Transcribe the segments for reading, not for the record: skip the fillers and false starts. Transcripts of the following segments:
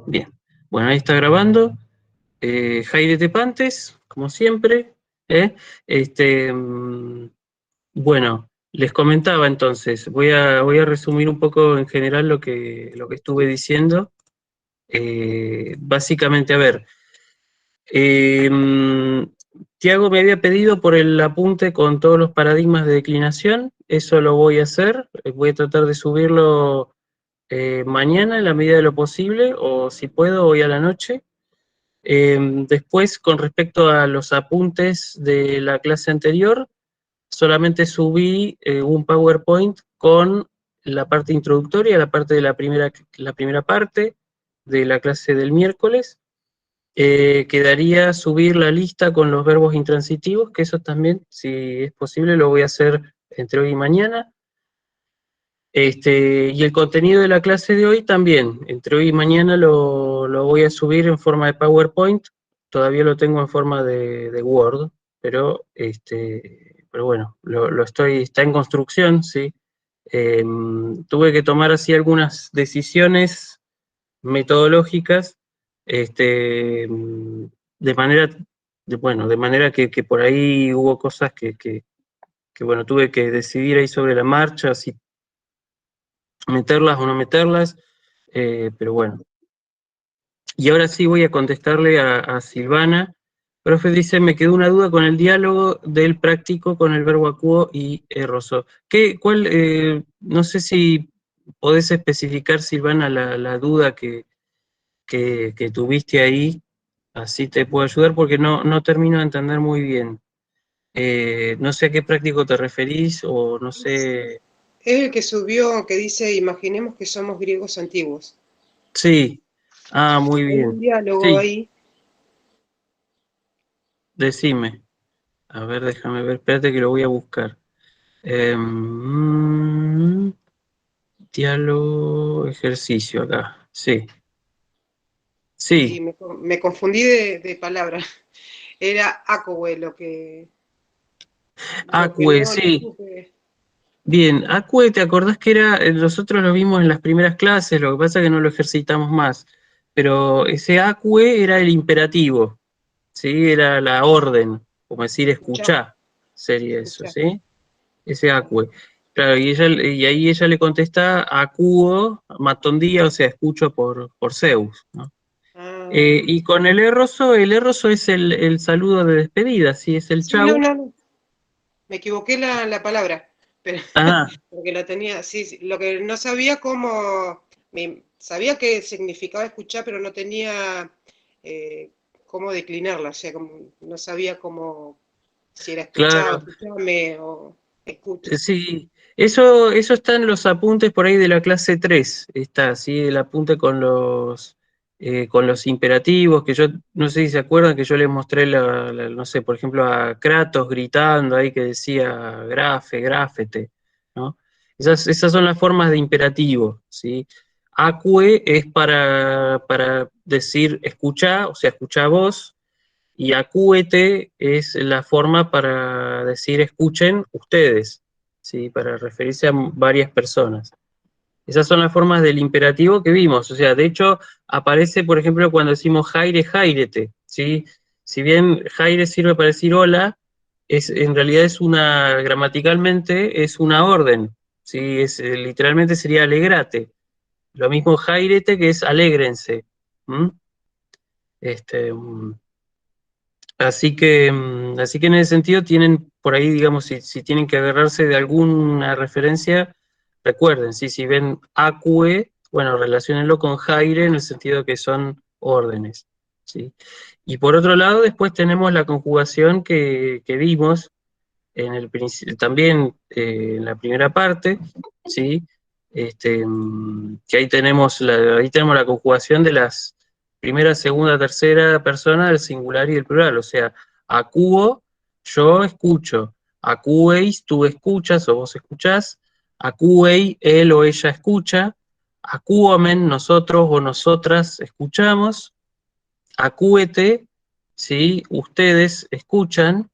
Bien. Bueno, ahí está grabando. Jaire Tepantes, como siempre. ¿eh? Este, bueno, les comentaba entonces, voy a resumir un poco en general lo que estuve diciendo. Básicamente, a ver, eh, Tiago me había pedido por el apunte con todos los paradigmas de declinación. Eso lo voy a hacer. Voy a tratar de subirlo mañana en la medida de lo posible, o si puedo, hoy a la noche. Después, con respecto a los apuntes de la clase anterior, solamente subí un PowerPoint con la parte introductoria, la parte de la primera parte de la clase del miércoles. Quedaría subir la lista con los verbos intransitivos, que eso también, si es posible, lo voy a hacer entre hoy y mañana. Y el contenido de la clase de hoy también, entre hoy y mañana lo voy a subir en forma de PowerPoint. Todavía lo tengo en forma de Word, pero bueno, está en construcción, ¿sí? Tuve que tomar así algunas decisiones metodológicas, de manera, de manera que por ahí hubo cosas que, bueno, tuve que decidir ahí sobre la marcha, si meterlas o no meterlas, pero bueno. Y ahora sí voy a contestarle a Silvana. Profe, dice, me quedó una duda con el diálogo del práctico con el verbo acuo y erroso. No sé si podés especificar, Silvana, la duda que tuviste ahí, así te puedo ayudar, porque no termino de entender muy bien. No sé a qué práctico te referís, o no sé. Es el que subió, que dice, imaginemos que somos griegos antiguos. Sí, muy Hay un bien. diálogo Sí, ahí. decime. A ver, déjame ver, espérate que lo voy a buscar. Diálogo, ejercicio acá. Sí, Y sí. me confundí de palabra. Era Acowé lo que Acue, no sí. supe. Bien, Acue, ¿te acordás que era, nosotros lo vimos en las primeras clases, lo que pasa es que no lo ejercitamos más, pero ese Acue era el imperativo, ¿sí? Era la orden, como decir Escuchá, escuchá, sería eso, escuchá. ¿sí? Ese Acue. Claro, y ahí ella le contesta acuo, matondía, o sea, escucho por Zeus, ¿no? Ah, Y con el erroso es el saludo de despedida, ¿sí? Es el sí, no, chau. no, no. Me equivoqué la palabra. Pero, Ah, porque la tenía, sí, sí. Lo que no sabía sabía que significaba escuchar, pero no tenía cómo declinarla. O sea, no sabía cómo, si era escuchado, claro. escuchame o escucha. Sí, eso está en los apuntes por ahí de la clase 3. Está, sí, el apunte con los imperativos, que yo no sé si se acuerdan que yo les mostré, no sé, por ejemplo, a Kratos gritando ahí que decía grafe, gráfete, ¿no? Esas son las formas de imperativo, ¿sí? Acue es para decir escucha, o sea, escucha vos, y acúete es la forma para decir escuchen ustedes, ¿sí? Para referirse a varias personas. Esas son las formas del imperativo que vimos. O sea, de hecho, aparece, por ejemplo, cuando decimos jaire, jairete, ¿sí? Si bien jaire sirve para decir hola, en realidad gramaticalmente es una orden, ¿sí? Literalmente sería alegrate. Lo mismo jairete, que es alégrense. ¿Mm? Este, mm, así que en ese sentido tienen por ahí, digamos, si tienen que agarrarse de alguna referencia, recuerden, ¿sí? Si ven acue, bueno, relaciónenlo con jaire en el sentido que son órdenes, ¿sí? Y por otro lado, después tenemos la conjugación que vimos también en la primera parte, ¿sí? Que ahí tenemos la conjugación de las primera, segunda, tercera persona del singular y del plural, o sea, acuo, yo escucho, acuéis, tú escuchas o vos escuchás, acuéis, él o ella escucha, acuomen, nosotros o nosotras escuchamos, acúete, ¿sí? Ustedes escuchan.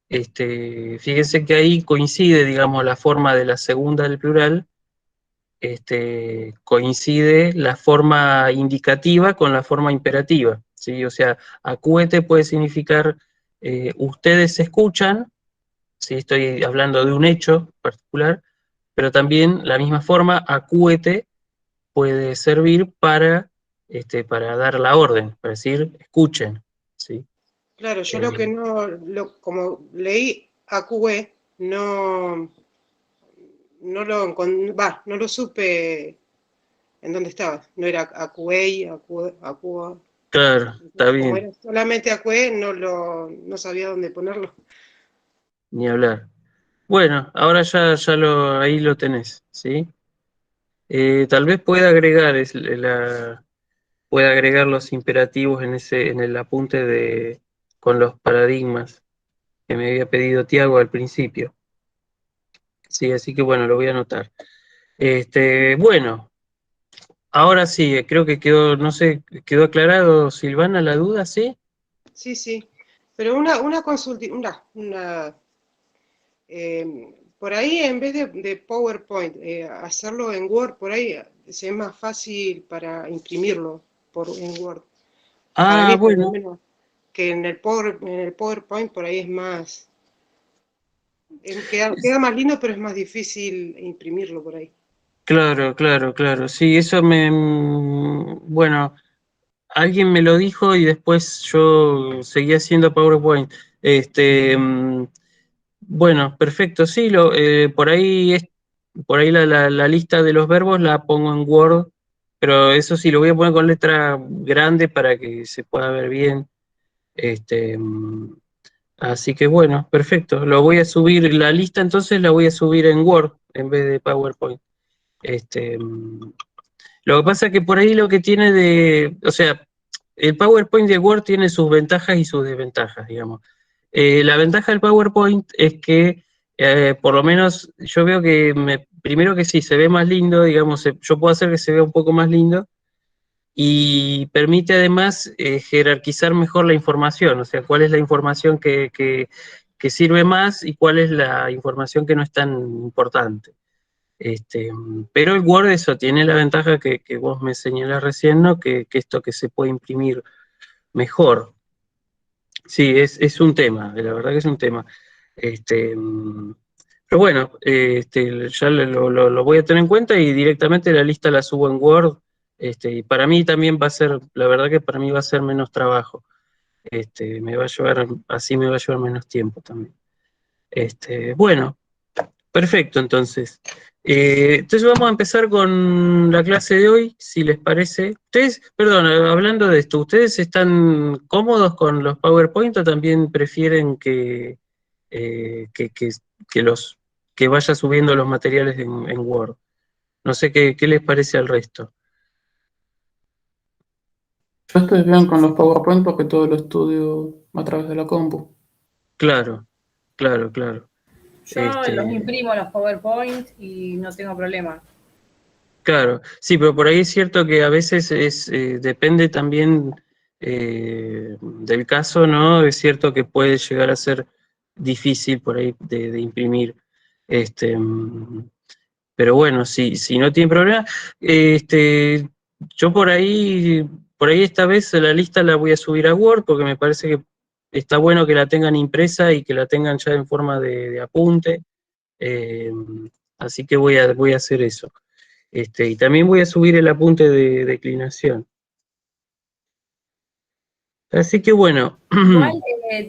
Fíjense que ahí coincide, digamos, la forma de la segunda del plural coincide la forma indicativa con la forma imperativa, ¿sí? O sea, acuete puede significar ustedes escuchan, ¿sí? Estoy hablando de un hecho particular, pero también la misma forma, acúete puede servir para dar la orden, para decir escuchen, ¿sí? Claro, yo lo que no, como leí AQE, no, no lo supe en dónde estaba. No era AQE, AQA. Claro, está Como bien, era solamente AQE, no sabía dónde ponerlo. ni hablar. Bueno, ahora ahí lo tenés, ¿sí? Tal vez pueda agregar los imperativos en el apunte con los paradigmas que me había pedido Tiago al principio. Sí, así que bueno, lo voy a anotar. Bueno, ahora sí, creo que quedó, no sé, quedó aclarado, Silvana, la duda, ¿sí? Sí, sí. Pero una consulta, por ahí en vez de PowerPoint, hacerlo en Word, por ahí se es más fácil para imprimirlo en Word. Para Ah, mí, por lo bueno, menos, que en el PowerPoint por ahí es más, queda más lindo, pero es más difícil imprimirlo por ahí. claro, claro, claro. Sí, bueno, alguien me lo dijo y después yo seguí haciendo PowerPoint. Bueno, perfecto, sí, por ahí la lista de los verbos la pongo en Word, pero eso sí, lo voy a poner con letra grande para que se pueda ver bien. Este, mm, Así que bueno, perfecto. Lo voy a subir, la lista entonces la voy a subir en Word en vez de PowerPoint. Este, mm, lo que pasa es que por ahí lo que tiene o sea, el PowerPoint de Word tiene sus ventajas y sus desventajas, digamos. La ventaja del PowerPoint es que, por lo menos, yo veo que, primero que sí, se ve más lindo, digamos, yo puedo hacer que se vea un poco más lindo, y permite además jerarquizar mejor la información, o sea, cuál es la información que sirve más y cuál es la información que no es tan importante. Pero el Word eso tiene la ventaja que vos me señalás recién, ¿no? Que esto que se puede imprimir mejor. Sí, es un tema, la verdad que es un tema. Este, mm, pero bueno, ya lo voy a tener en cuenta y directamente la lista la subo en Word. Y para mí también va a ser, la verdad que para mí va a ser menos trabajo. Así me va a llevar menos tiempo también. Bueno. Perfecto, entonces. Entonces vamos a empezar con la clase de hoy, si les parece. Ustedes, perdón, hablando de esto, ¿ustedes están cómodos con los PowerPoint o también prefieren eh, que, que- que vaya subiendo los materiales en Word? No sé qué les parece al resto. Yo estoy bien con los PowerPoint porque todo lo estudio a través de la compu. Claro, claro, claro. Yo los Este, imprimo los PowerPoint y no tengo problema. Claro, sí, pero por ahí es cierto que a veces depende también del caso, ¿no? Es cierto que puede llegar a ser difícil por ahí de imprimir. Este, mm, pero bueno, si no tiene problema, yo por ahí esta vez la lista la voy a subir a Word porque me parece que está bueno que la tengan impresa y que la tengan ya en forma de apunte. Eh, Así que voy a hacer eso. Y también voy a subir el apunte de declinación. Así que bueno, Igual,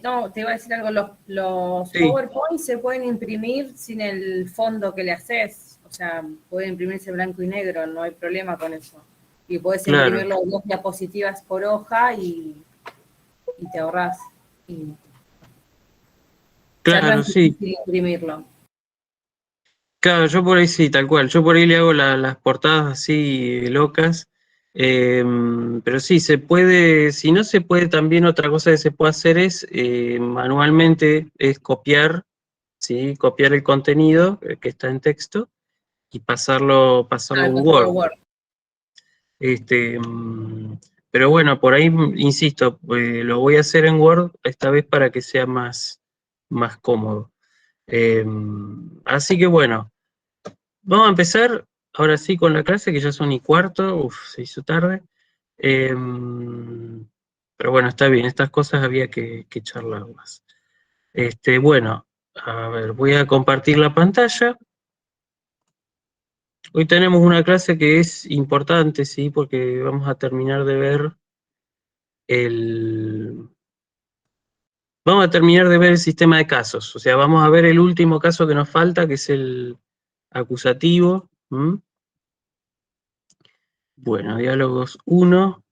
no, te iba a decir algo, los sí, PowerPoint se pueden imprimir sin el fondo que le haces, o sea, pueden imprimirse blanco y negro, no hay problema con eso. Y puedes claro, imprimirlo 2 diapositivas por hoja y te ahorras. Y ya no claro, es sí. difícil imprimirlo. Claro, yo por ahí sí, tal cual. Yo por ahí le hago las portadas así locas. Pero sí, se puede, si no se puede, también otra cosa que se puede hacer es manualmente es copiar, ¿sí? Copiar el contenido que está en texto y pasarlo Ah, en pasarlo a Word. Word. Este, mm, pero bueno, por ahí, insisto, lo voy a hacer en Word esta vez para que sea más cómodo. Así que bueno, vamos a empezar. ahora sí con la clase, que ya son y cuarto, se hizo tarde. Pero bueno, está bien, estas cosas había que charlarlas. Bueno, a ver, voy a compartir la pantalla. Hoy tenemos una clase que es importante, sí, porque vamos a terminar de ver vamos a terminar de ver el sistema de casos. O sea, vamos a ver el último caso que nos falta, que es el acusativo. Bueno, diálogos 1.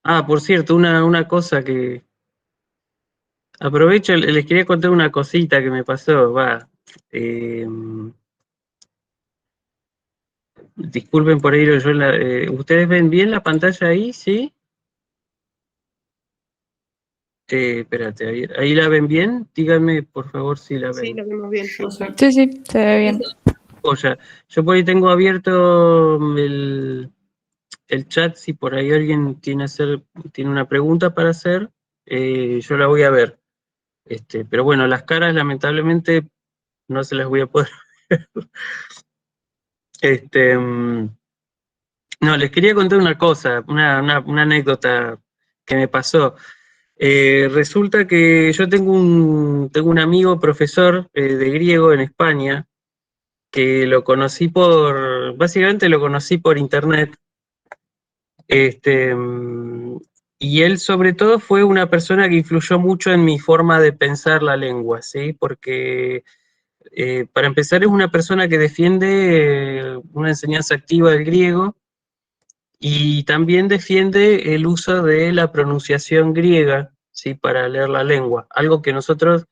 Ah, por cierto, una cosa que aprovecho, les quería contar una cosita que me pasó. Disculpen por ello, ¿ustedes ven bien la pantalla ahí? ¿Sí? Espérate, ahí la ven bien. Díganme, por favor, si la Sí, ven. lo vemos bien. Yo sé. Sí, sí, se ve bien. Yo por ahí tengo abierto el chat, si por ahí alguien tiene una pregunta para hacer, yo la voy a ver. Pero bueno, las caras lamentablemente no se las voy a poder ver. No, les quería contar una cosa, una anécdota que me pasó. Resulta que yo tengo un amigo profesor de griego en España, que básicamente lo conocí por internet. Y él sobre todo fue una persona que influyó mucho en mi forma de pensar la lengua, ¿sí? Porque para empezar es una persona que defiende una enseñanza activa del griego y también defiende el uso de la pronunciación griega, ¿sí? Para leer la lengua, algo que nosotros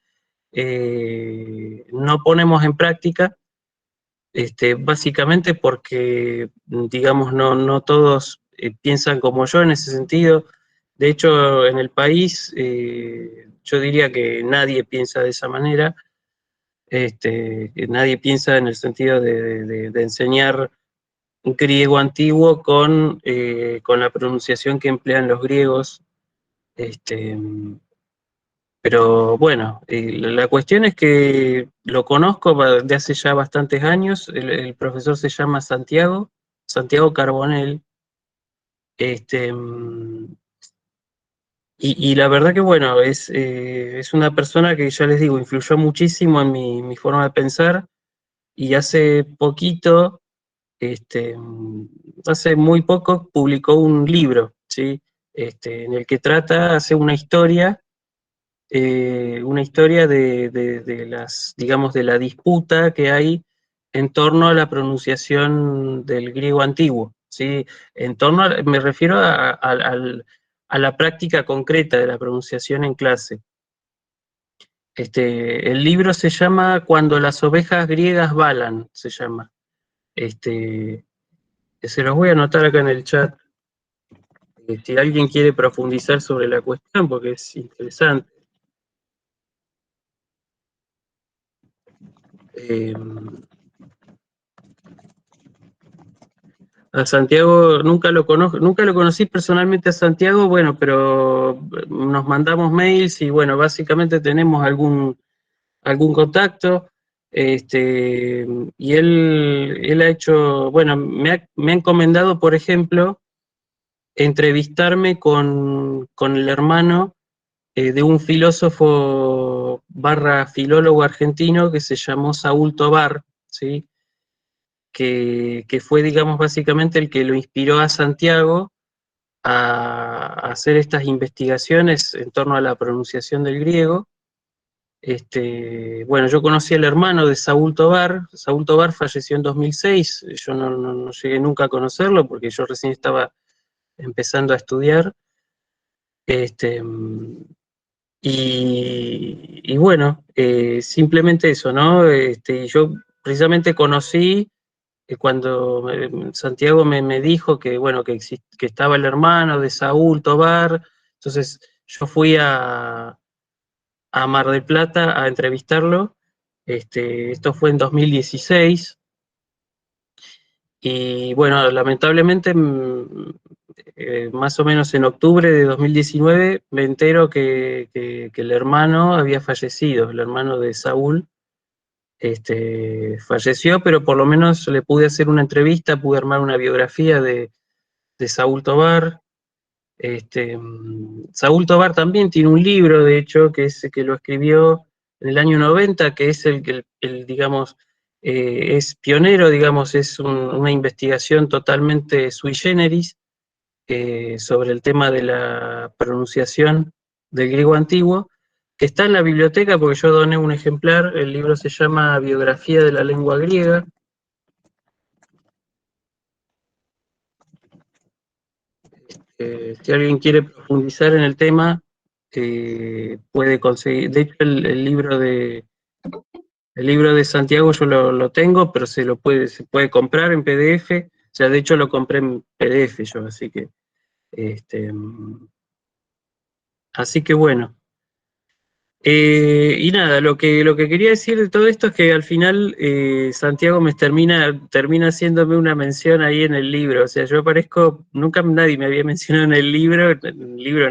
no ponemos en práctica. Básicamente porque, digamos, no todos piensan como yo en ese sentido. De hecho, en el país yo diría que nadie piensa de esa manera, que nadie piensa en el sentido de enseñar un griego antiguo con la pronunciación que emplean los griegos. Este, pero bueno, la cuestión es que lo conozco de hace ya bastantes años. El profesor se llama Santiago Carbonell. Este, y la verdad que bueno, es una persona que ya les digo, influyó muchísimo en mi forma de pensar. Y hace poquito, hace muy poco, publicó un libro, ¿sí? En el que hace una historia de las, digamos, de la disputa que hay en torno a la pronunciación del griego antiguo, ¿sí? Me refiero a la práctica concreta de la pronunciación en clase. El libro se llama Cuando las ovejas griegas balan, se llama. Se los voy a anotar acá en el chat. Si alguien quiere profundizar sobre la cuestión, porque es interesante. A Santiago nunca lo conocí personalmente a Santiago, bueno, pero nos mandamos mails y bueno, básicamente tenemos algún contacto. Y él ha hecho, bueno, me ha encomendado, por ejemplo, entrevistarme con el hermano de un filósofo barra filólogo argentino que se llamó Saúl Tobar, ¿sí? Que fue, digamos, básicamente el que lo inspiró a Santiago a hacer estas investigaciones en torno a la pronunciación del griego. Bueno, yo conocí al hermano de Saúl Tobar falleció en 2006, yo no llegué nunca a conocerlo porque yo recién estaba empezando a estudiar. Y bueno, simplemente eso, ¿no? Yo precisamente conocí cuando Santiago me dijo que, bueno, que estaba el hermano de Saúl Tobar, entonces yo fui a Mar del Plata a entrevistarlo. Esto fue en 2016. Y bueno, lamentablemente más o menos en octubre de 2019, me entero que el hermano había fallecido, el hermano de Saúl, falleció, pero por lo menos le pude hacer una entrevista, pude armar una biografía de Saúl Tovar. Saúl Tovar también tiene un libro, de hecho, que lo escribió en el año 90, que es digamos, es pionero, digamos, es una investigación totalmente sui generis sobre el tema de la pronunciación del griego antiguo, que está en la biblioteca porque yo doné un ejemplar. El libro se llama Biografía de la lengua griega. Si alguien quiere profundizar en el tema, puede conseguir. De hecho, el libro de Santiago yo lo tengo, pero se puede comprar en PDF. O sea, de hecho lo compré en PDF yo, así que bueno. Y nada, lo que quería decir de todo esto es que al final Santiago termina haciéndome una mención ahí en el libro. O sea, yo aparezco, nunca nadie me había mencionado en el libro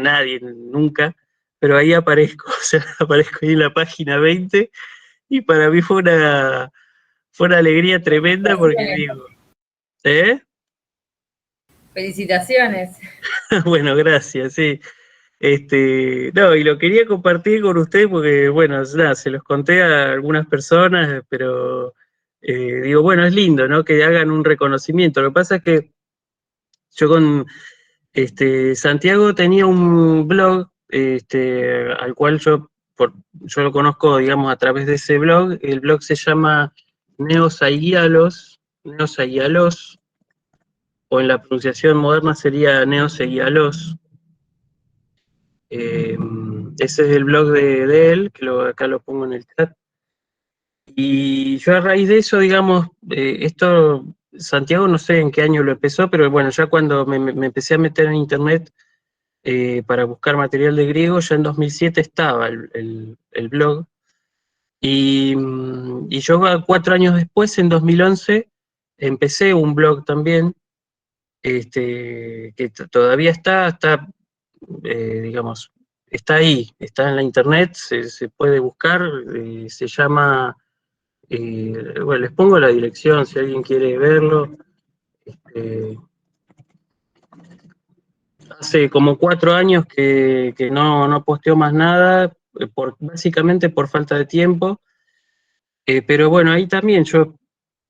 nadie, nunca, pero ahí aparezco, o sea, aparezco ahí en la página 20 y para mí fue una alegría tremenda porque digo, ¿eh? Felicitaciones. Bueno, gracias, sí. No, y lo quería compartir con ustedes porque, bueno, nada, se los conté a algunas personas, pero digo, bueno, es lindo, ¿no? Que hagan un reconocimiento. Lo que pasa es que yo con Santiago tenía un blog, al cual yo lo conozco, digamos, a través de ese blog. El blog se llama Neosaigialos, o en la pronunciación moderna sería Neoseigialos. Ese es el blog de él, que acá lo pongo en el chat. Y yo a raíz de eso, digamos, Santiago no sé en qué año lo empezó, pero bueno, ya cuando me empecé a meter en internet para buscar material de griego, ya en 2007 estaba el blog. Y yo 4 años después, en 2011, empecé un blog también, que todavía está digamos, está ahí, está en la internet, se puede buscar, se llama, bueno, les pongo la dirección si alguien quiere verlo. Hace como 4 años que no posteo más nada, básicamente por falta de tiempo, pero bueno, ahí también yo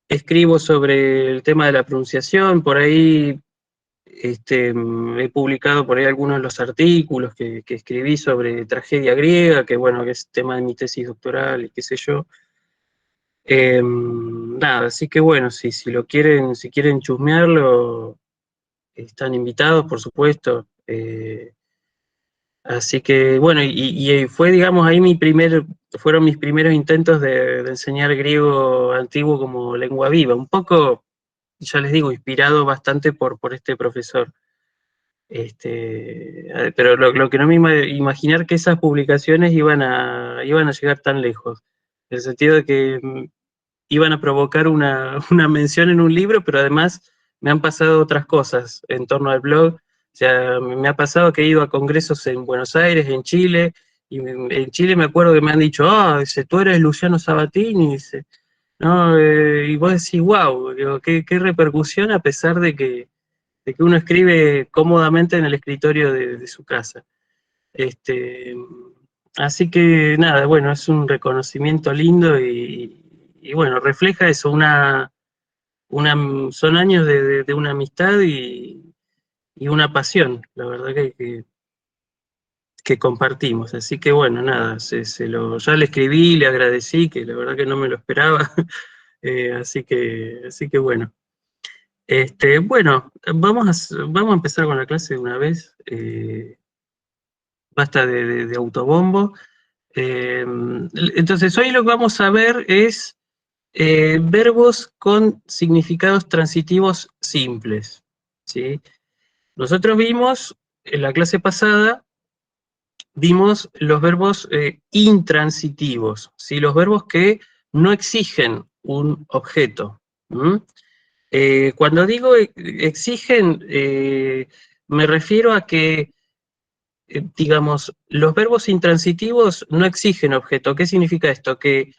escribo sobre el tema de la pronunciación, por ahí he publicado por ahí algunos de los artículos que escribí sobre tragedia griega, que bueno, que es tema de mi tesis doctoral y qué sé yo. Nada, así que bueno, si quieren chusmearlo, están invitados, por supuesto. Así que bueno, y fue, digamos, ahí fueron mis primeros intentos de enseñar griego antiguo como lengua viva, un poco, ya les digo, inspirado bastante por este profesor. Pero lo que no me imaginar que esas publicaciones iban a llegar tan lejos, en el sentido de que iban a provocar una mención en un libro, pero además me han pasado otras cosas en torno al blog. O sea, me ha pasado que he ido a congresos en Buenos Aires, en Chile, y en Chile me acuerdo que me han dicho, dice, tú eres Luciano Sabatini, dice, ¿no? Y vos decís, wow, digo, qué repercusión a pesar de que uno escribe cómodamente en el escritorio de su casa. Así que nada, bueno, es un reconocimiento lindo y bueno, refleja eso, son años de una amistad y una pasión, la verdad que compartimos. Así que bueno, nada, ya le escribí, le agradecí, que la verdad que no me lo esperaba. Así que bueno. Bueno, vamos a empezar con la clase de una vez. Basta de autobombo. Entonces, hoy lo que vamos a ver es verbos con significados transitivos simples, ¿sí? Nosotros vimos, en la clase pasada, vimos los verbos intransitivos, ¿sí? Los verbos que no exigen un objeto. Cuando digo exigen, Me refiero a que, digamos, los verbos intransitivos no exigen objeto. ¿Qué significa esto? Que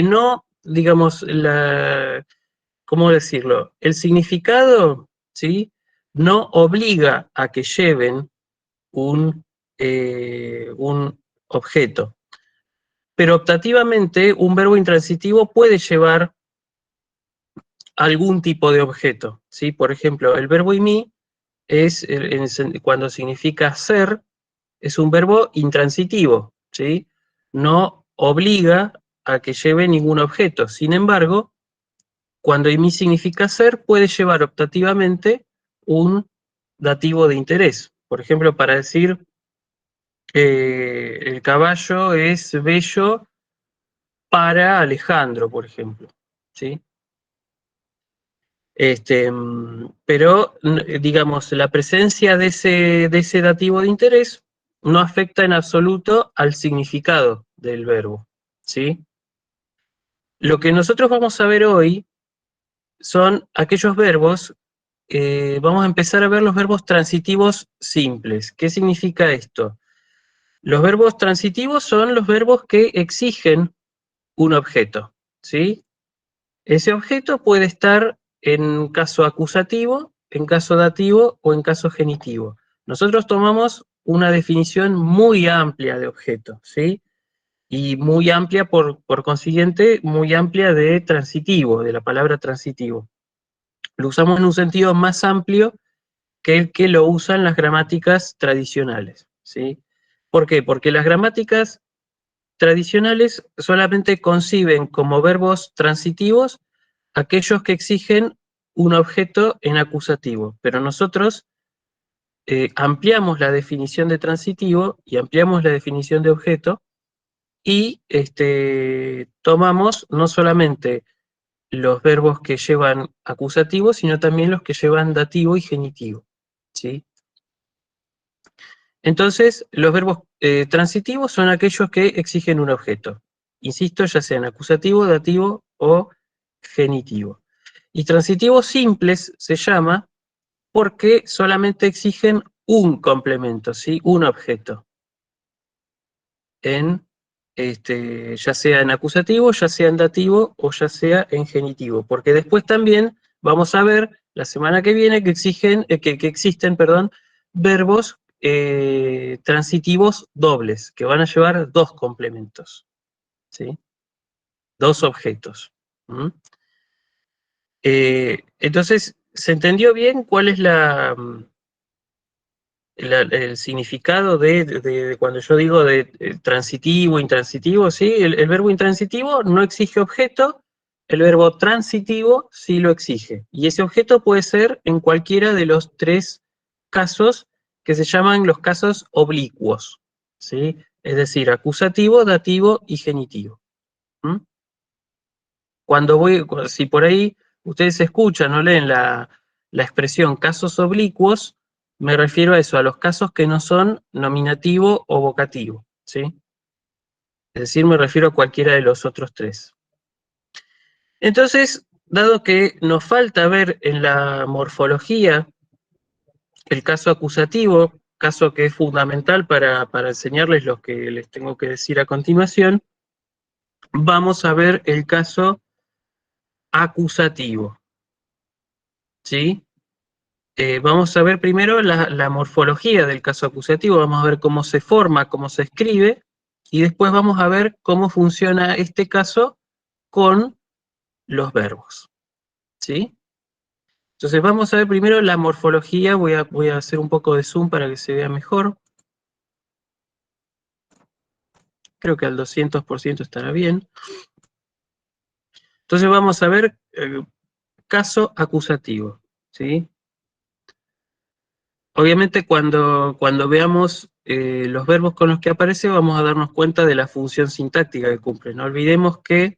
no, digamos, ¿cómo decirlo? El significado, ¿sí? No obliga a que lleven un objeto. Pero optativamente, un verbo intransitivo puede llevar algún tipo de objeto, ¿sí? Por ejemplo, el verbo imi es, cuando significa ser, es un verbo intransitivo, ¿sí? No obliga a que lleve ningún objeto. Sin embargo, cuando imi significa ser, puede llevar optativamente un dativo de interés. Por ejemplo, para decir el caballo es bello para Alejandro, por ejemplo, ¿sí? Pero, digamos, la presencia de ese dativo de interés no afecta en absoluto al significado del verbo, ¿sí? Lo que nosotros vamos a ver hoy son aquellos verbos, vamos a empezar a ver los verbos transitivos simples. ¿Qué significa esto? Los verbos transitivos son los verbos que exigen un objeto, ¿sí? Ese objeto puede estar en caso acusativo, en caso dativo o en caso genitivo. Nosotros tomamos una definición muy amplia de objeto, ¿sí? Y muy amplia, por consiguiente, muy amplia de transitivo, de la palabra transitivo. Lo usamos en un sentido más amplio que el que lo usan las gramáticas tradicionales, ¿sí? ¿Por qué? Porque las gramáticas tradicionales solamente conciben como verbos transitivos aquellos que exigen un objeto en acusativo, pero nosotros ampliamos la definición de transitivo y ampliamos la definición de objeto y tomamos no solamente los verbos que llevan acusativo, sino también los que llevan dativo y genitivo, ¿sí? Entonces, los verbos transitivos son aquellos que exigen un objeto. Insisto, ya sean acusativo, dativo o genitivo. Y transitivos simples se llama porque solamente exigen un complemento, ¿sí? Un objeto. Ya sea en acusativo, ya sea en dativo o ya sea en genitivo. Porque después también vamos a ver la semana que viene que existen, verbos transitivos dobles, que van a llevar dos complementos, ¿sí? Dos objetos. ¿Mm? Entonces, ¿se entendió bien cuál es el significado de cuando yo digo de transitivo, intransitivo? ¿Sí? El verbo intransitivo no exige objeto, el verbo transitivo sí lo exige. Y ese objeto puede ser en cualquiera de los tres casos que se llaman los casos oblicuos, ¿sí? Es decir, acusativo, dativo y genitivo. ¿Mm? Si por ahí ustedes escuchan o leen la expresión casos oblicuos, me refiero a eso, a los casos que no son nominativo o vocativo, ¿sí? Es decir, me refiero a cualquiera de los otros tres. Entonces, dado que nos falta ver en la morfología el caso acusativo, caso que es fundamental para enseñarles lo que les tengo que decir a continuación, vamos a ver el caso acusativo, ¿sí? Vamos a ver primero la morfología del caso acusativo, vamos a ver cómo se forma, cómo se escribe, y después vamos a ver cómo funciona este caso con los verbos, ¿sí? Entonces vamos a ver primero la morfología, voy a hacer un poco de zoom para que se vea mejor. Creo que al 200% estará bien. Entonces vamos a ver caso acusativo, ¿sí? Obviamente cuando veamos los verbos con los que aparece, vamos a darnos cuenta de la función sintáctica que cumple. No olvidemos que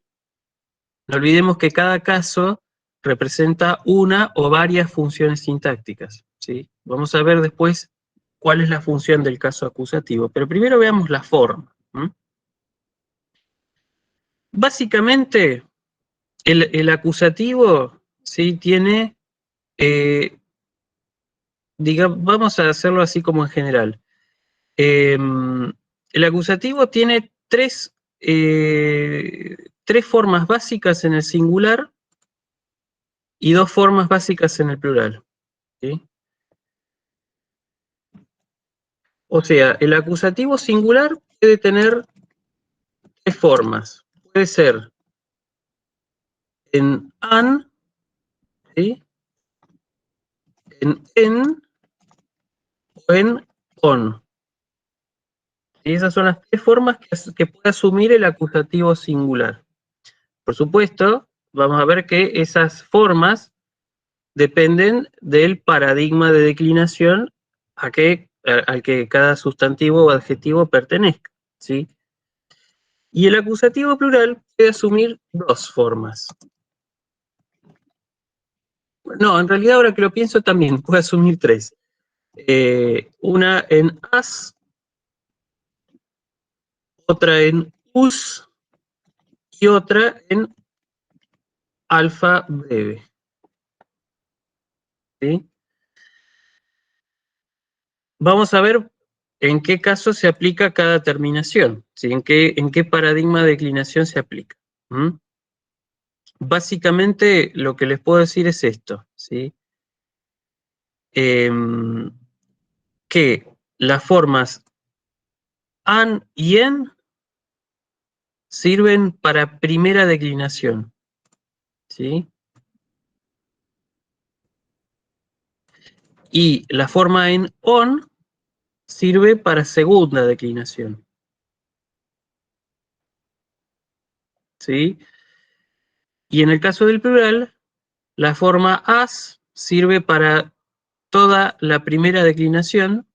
cada caso representa una o varias funciones sintácticas, ¿sí? Vamos a ver después cuál es la función del caso acusativo, pero primero veamos la forma. Básicamente, el acusativo, ¿sí? Tiene vamos a hacerlo así como en general. El acusativo tiene tres formas básicas en el singular y 2 formas básicas en el plural. ¿Sí? O sea, el acusativo singular puede tener 3 formas. Puede ser en an, ¿sí? En o en on. Y esas son las 3 formas que puede asumir el acusativo singular. Por supuesto, vamos a ver que esas formas dependen del paradigma de declinación al que cada sustantivo o adjetivo pertenezca, ¿sí? Y el acusativo plural puede asumir 2 formas. No, en realidad ahora que lo pienso también puede asumir 3. Una en as, otra en us y otra en alfa breve. ¿Sí? Vamos a ver en qué caso se aplica cada terminación, ¿sí? En qué paradigma de declinación se aplica. Básicamente lo que les puedo decir es esto, ¿sí? Que las formas an y en sirven para primera declinación, ¿sí? Y la forma en on sirve para segunda declinación, ¿sí? Y en el caso del plural, la forma as sirve para toda la primera declinación,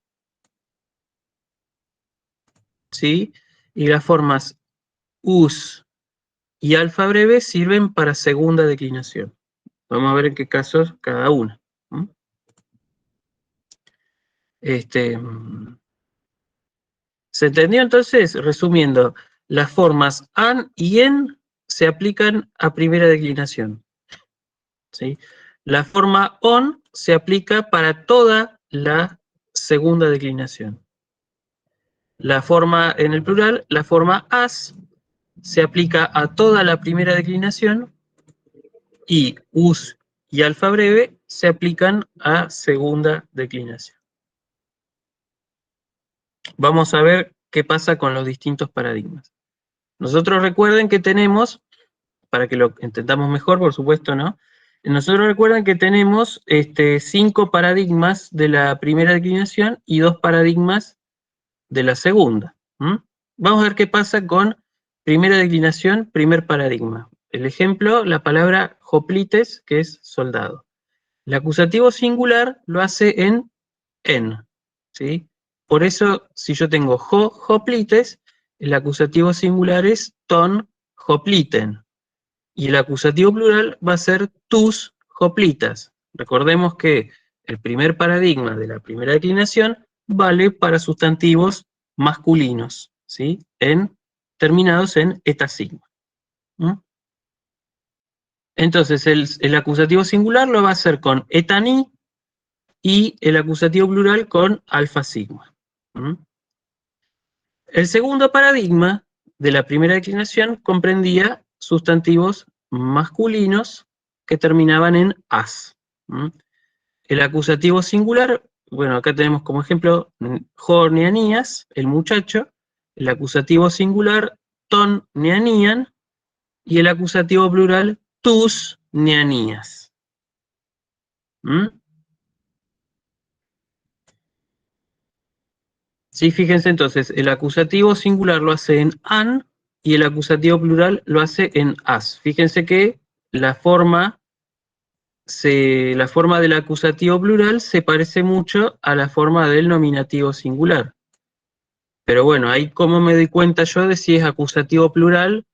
¿sí? Y las formas us y alfa breve sirven para segunda declinación. Vamos a ver en qué casos cada una. ¿Se entendió entonces? Resumiendo, las formas an y en se aplican a primera declinación, ¿sí? La forma on se aplica para toda la segunda declinación. La forma, en el plural, la forma as se aplica a toda la primera declinación y us y alfa breve se aplican a segunda declinación. Vamos a ver qué pasa con los distintos paradigmas. Nosotros recuerden que tenemos, para que lo entendamos mejor, por supuesto, ¿no? Nosotros recuerden que tenemos 5 paradigmas de la primera declinación y 2 paradigmas de la segunda. Vamos a ver qué pasa con primera declinación, primer paradigma. El ejemplo, la palabra hoplites, que es soldado. El acusativo singular lo hace en, ¿sí? Por eso, si yo tengo hoplites, el acusativo singular es ton hopliten. Y el acusativo plural va a ser tus hoplitas. Recordemos que el primer paradigma de la primera declinación vale para sustantivos masculinos, ¿sí? Terminados en eta sigma. Entonces, el acusativo singular lo va a hacer con eta ni y el acusativo plural con alfa sigma. El segundo paradigma de la primera declinación comprendía sustantivos masculinos que terminaban en as. El acusativo singular, bueno, acá tenemos como ejemplo Jor Neanías, el muchacho, el acusativo singular Ton Neanían y el acusativo plural tus Neanías. Sí, fíjense entonces, el acusativo singular lo hace en an y el acusativo plural lo hace en as. Fíjense que la forma del acusativo plural se parece mucho a la forma del nominativo singular. Pero bueno, ahí cómo me doy cuenta yo de si es acusativo plural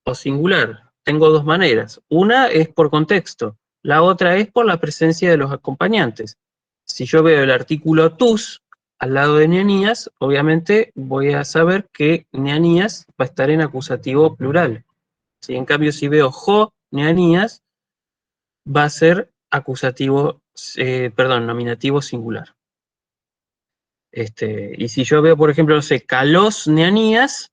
o singular. Tengo 2 maneras. Una es por contexto, la otra es por la presencia de los acompañantes. Si yo veo el artículo tus al lado de Neanías, obviamente voy a saber que Neanías va a estar en acusativo plural. ¿Sí? En cambio, si veo jo Neanías, va a ser acusativo nominativo singular. Y si yo veo, por ejemplo, no sé, Kalos Neanías,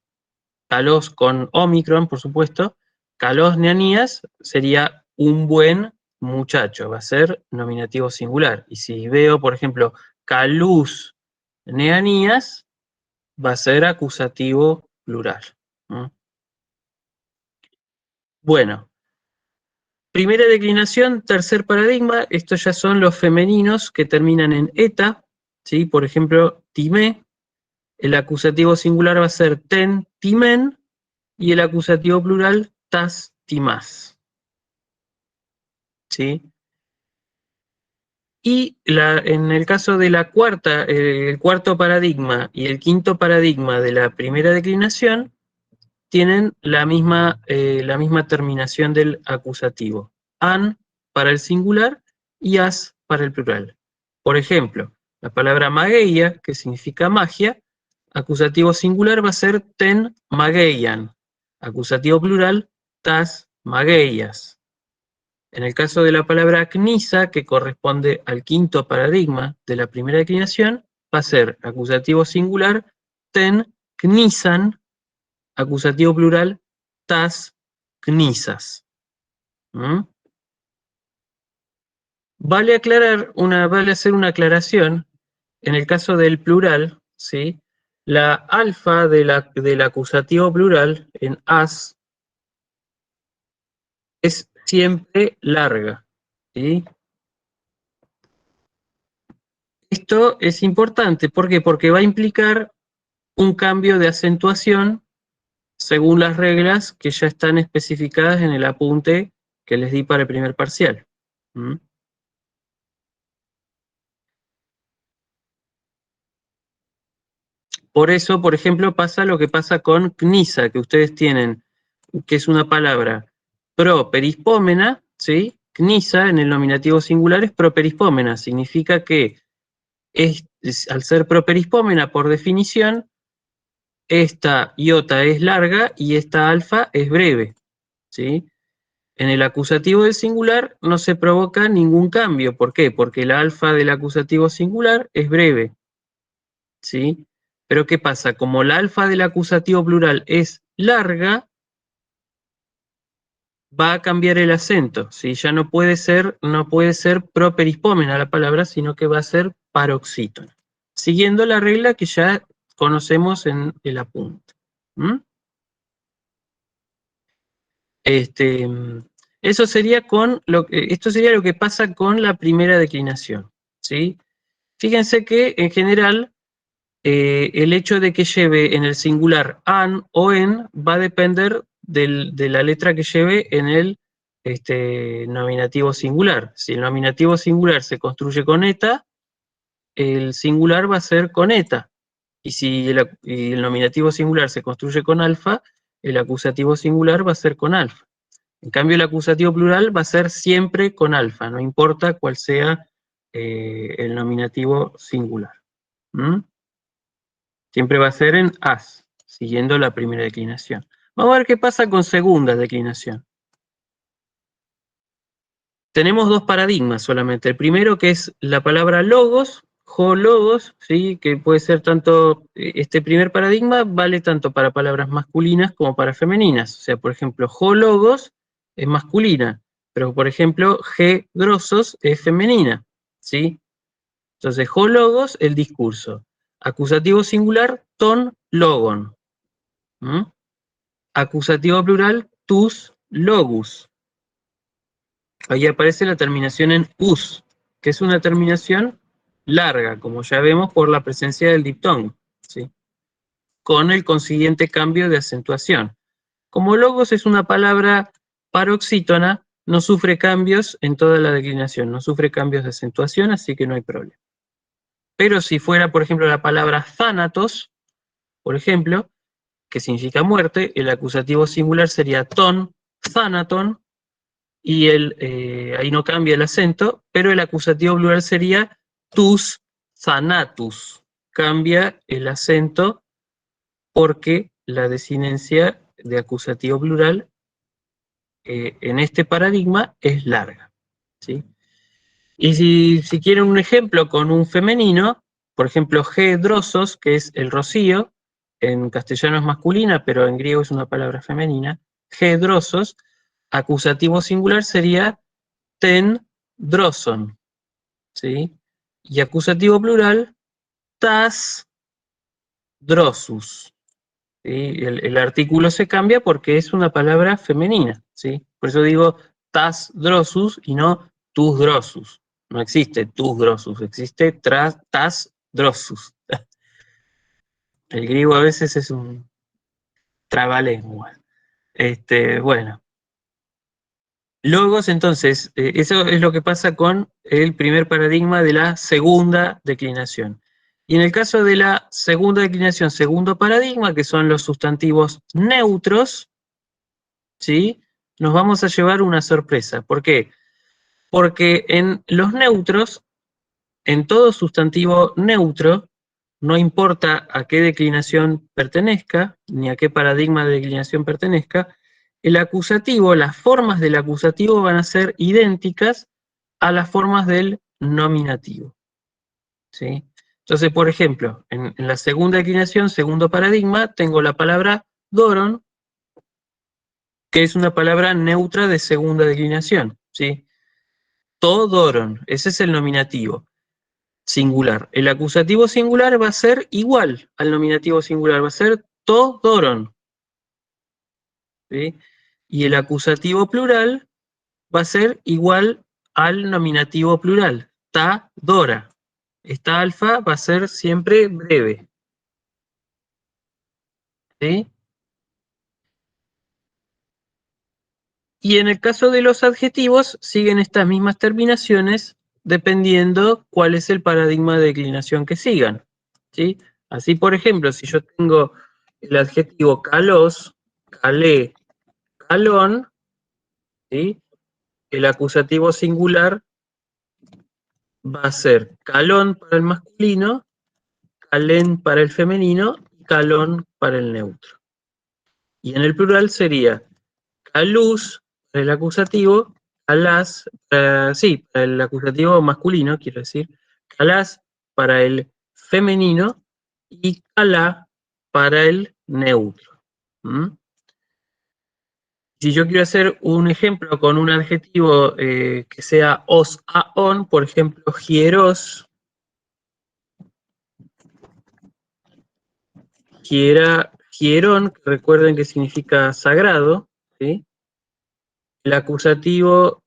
Kalos con Omicron, por supuesto, Kalos Neanías sería un buen muchacho, va a ser nominativo singular. Y si veo, por ejemplo, Kalus Neanías, va a ser acusativo plural. Bueno, primera declinación, tercer paradigma, estos ya son los femeninos que terminan en eta, ¿sí? Por ejemplo, timé, el acusativo singular va a ser ten, timen, y el acusativo plural, tas, timás. ¿Sí? Y en el caso de la cuarta, el cuarto paradigma y el quinto paradigma de la primera declinación, tienen la misma terminación del acusativo. An para el singular y as para el plural. Por ejemplo, la palabra mageia, que significa magia, acusativo singular va a ser ten mageian. Acusativo plural, tas mageias. En el caso de la palabra knisa, que corresponde al quinto paradigma de la primera declinación, va a ser acusativo singular, ten knisan, acusativo plural, tas knisas. Vale hacer una aclaración. En el caso del plural, ¿sí? La alfa del acusativo plural en as es siempre larga, ¿sí? Esto es importante, ¿por qué? Porque va a implicar un cambio de acentuación según las reglas que ya están especificadas en el apunte que les di para el primer parcial. Por eso, por ejemplo, pasa lo que pasa con knisa, que ustedes tienen, que es una palabra properispómena, ¿sí? Knisa en el nominativo singular es properispómena, significa que al ser properispómena por definición, esta iota es larga y esta alfa es breve, ¿sí? En el acusativo del singular no se provoca ningún cambio. ¿Por qué? Porque la alfa del acusativo singular es breve, ¿sí? Pero ¿qué pasa? Como la alfa del acusativo plural es larga, va a cambiar el acento, ¿sí? Ya no puede ser properispómena la palabra, sino que va a ser paroxítona, siguiendo la regla que ya conocemos en el apunte. Esto sería lo que pasa con la primera declinación, ¿sí? Fíjense que en general el hecho de que lleve en el singular an o en va a depender de la letra que lleve en el nominativo singular. Si el nominativo singular se construye con eta, el singular va a ser con eta. Y si el nominativo singular se construye con alfa, el acusativo singular va a ser con alfa. En cambio, el acusativo plural va a ser siempre con alfa, no importa cuál sea el nominativo singular. Siempre va a ser en as, siguiendo la primera declinación. Vamos a ver qué pasa con segunda declinación. Tenemos dos paradigmas solamente. El primero, que es la palabra logos, logos, ¿sí? Que puede ser tanto, este primer paradigma vale tanto para palabras masculinas como para femeninas. O sea, por ejemplo, logos es masculina, pero por ejemplo, grosos es femenina, ¿sí? Entonces, logos, el discurso. Acusativo singular, ton logon. Acusativo plural, tus logus. Ahí aparece la terminación en us, que es una terminación larga, como ya vemos por la presencia del diptongo, ¿sí? Con el consiguiente cambio de acentuación. Como logos es una palabra paroxítona, no sufre cambios en toda la declinación, no sufre cambios de acentuación, así que no hay problema. Pero si fuera, por ejemplo, la palabra thanatos, por ejemplo, que significa muerte, el acusativo singular sería ton, thanaton, y ahí no cambia el acento, pero el acusativo plural sería tus thanatus. Cambia el acento porque la desinencia de acusativo plural en este paradigma es larga, ¿sí? Y si quieren un ejemplo con un femenino, por ejemplo, gedrosos, que es el rocío, en castellano es masculina, pero en griego es una palabra femenina, gedrosos, acusativo singular sería ten droson, ¿sí? Y acusativo plural, tas drosus. ¿Sí? El artículo se cambia porque es una palabra femenina, ¿sí? Por eso digo tas drosus y no tus drosus. No existe tus drosus, existe tas drosus. El griego a veces es un trabalengua. Bueno. Logos, entonces, eso es lo que pasa con el primer paradigma de la segunda declinación. Y en el caso de la segunda declinación, segundo paradigma, que son los sustantivos neutros, ¿sí? Nos vamos a llevar una sorpresa. ¿Por qué? Porque en los neutros, en todo sustantivo neutro, no importa a qué declinación pertenezca, ni a qué paradigma de declinación pertenezca, el acusativo, las formas del acusativo van a ser idénticas a las formas del nominativo, ¿sí? Entonces, por ejemplo, en la segunda declinación, segundo paradigma, tengo la palabra doron, que es una palabra neutra de segunda declinación, ¿sí? Todoron, ese es el nominativo singular. El acusativo singular va a ser igual al nominativo singular, va a ser todoron, ¿sí? Y el acusativo plural va a ser igual al nominativo plural, tadora. Esta alfa va a ser siempre breve, ¿sí? Y en el caso de los adjetivos, siguen estas mismas terminaciones dependiendo cuál es el paradigma de declinación que sigan, ¿sí? Así, por ejemplo, si yo tengo el adjetivo calos, calé, calón, ¿sí? El acusativo singular va a ser calón para el masculino, calén para el femenino y calón para el neutro. Y en el plural sería calús para el acusativo, calás, sí, para el acusativo masculino, quiero decir, calás para el femenino y calá para el neutro. ¿Mm? Si yo quiero hacer un ejemplo con un adjetivo que sea os, a, on, por ejemplo, hieros, hierón, que recuerden que significa sagrado, ¿sí? El acusativo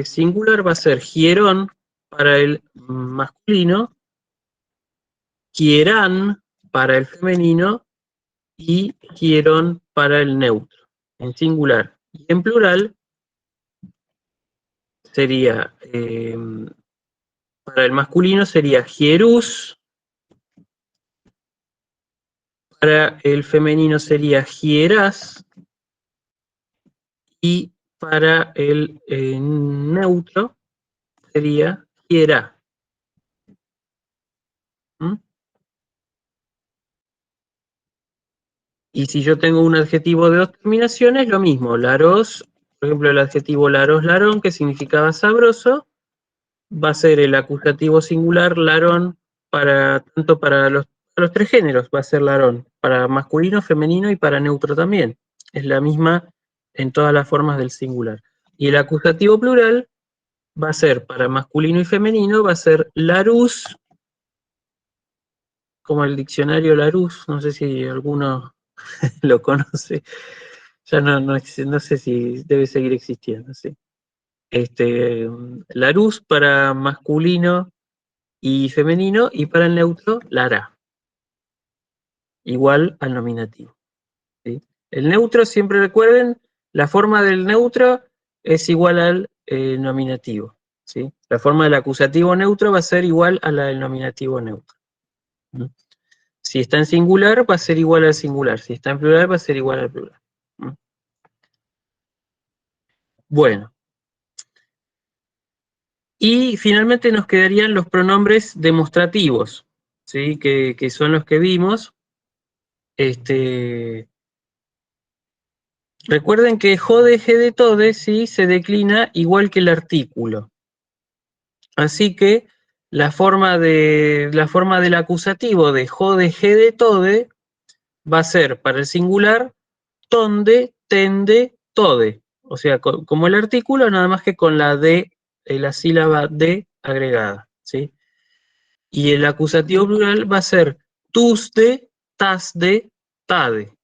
singular va a ser hierón para el masculino, hierán para el femenino y hierón para el neutro, en singular. Y en plural sería, para el masculino sería hierús, para el femenino sería hieras y para el neutro sería hiera. ¿Mm? Y si yo tengo un adjetivo de dos terminaciones, lo mismo. Laros, por ejemplo, el adjetivo laros, larón, que significaba sabroso, va a ser el acusativo singular larón tanto para los tres géneros, va a ser larón, para masculino, femenino y para neutro también. Es la misma en todas las formas del singular. Y el acusativo plural va a ser para masculino y femenino, va a ser larus, como el diccionario Larousse, no sé si alguno lo conoce, ya no sé si debe seguir existiendo, sí. Larousse para masculino y femenino, y para el neutro, Lara, igual al nominativo, ¿sí? El neutro, siempre recuerden, la forma del neutro es igual al nominativo, ¿sí? La forma del acusativo neutro va a ser igual a la del nominativo neutro. ¿Mm? Si está en singular, va a ser igual al singular. Si está en plural, va a ser igual al plural. ¿Mm? Bueno. Y finalmente nos quedarían los pronombres demostrativos, ¿sí? Que son los que vimos. Recuerden que jode, de tode, ¿sí? Se declina igual que el artículo. Así que la forma del acusativo de jode, jede, tode va a ser para el singular tonde, tende, tode. O sea, como el artículo, nada más que con la D, la sílaba D agregada, ¿sí? Y el acusativo plural va a ser tusde, tasde, tade.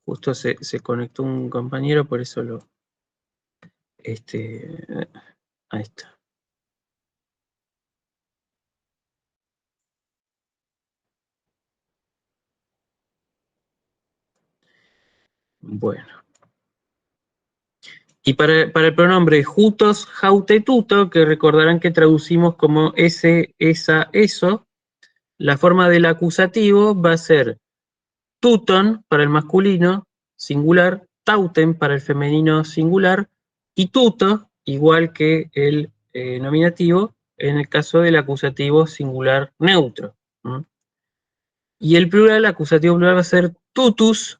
Justo se conectó un compañero, por eso lo... ahí está. Bueno. Y para el pronombre jutos, jaute, tuto, que recordarán que traducimos como ese, esa, eso, la forma del acusativo va a ser tuton para el masculino singular, tauten para el femenino singular, y tuto, igual que el nominativo, en el caso del acusativo singular neutro. Y el plural, acusativo plural, va a ser tutus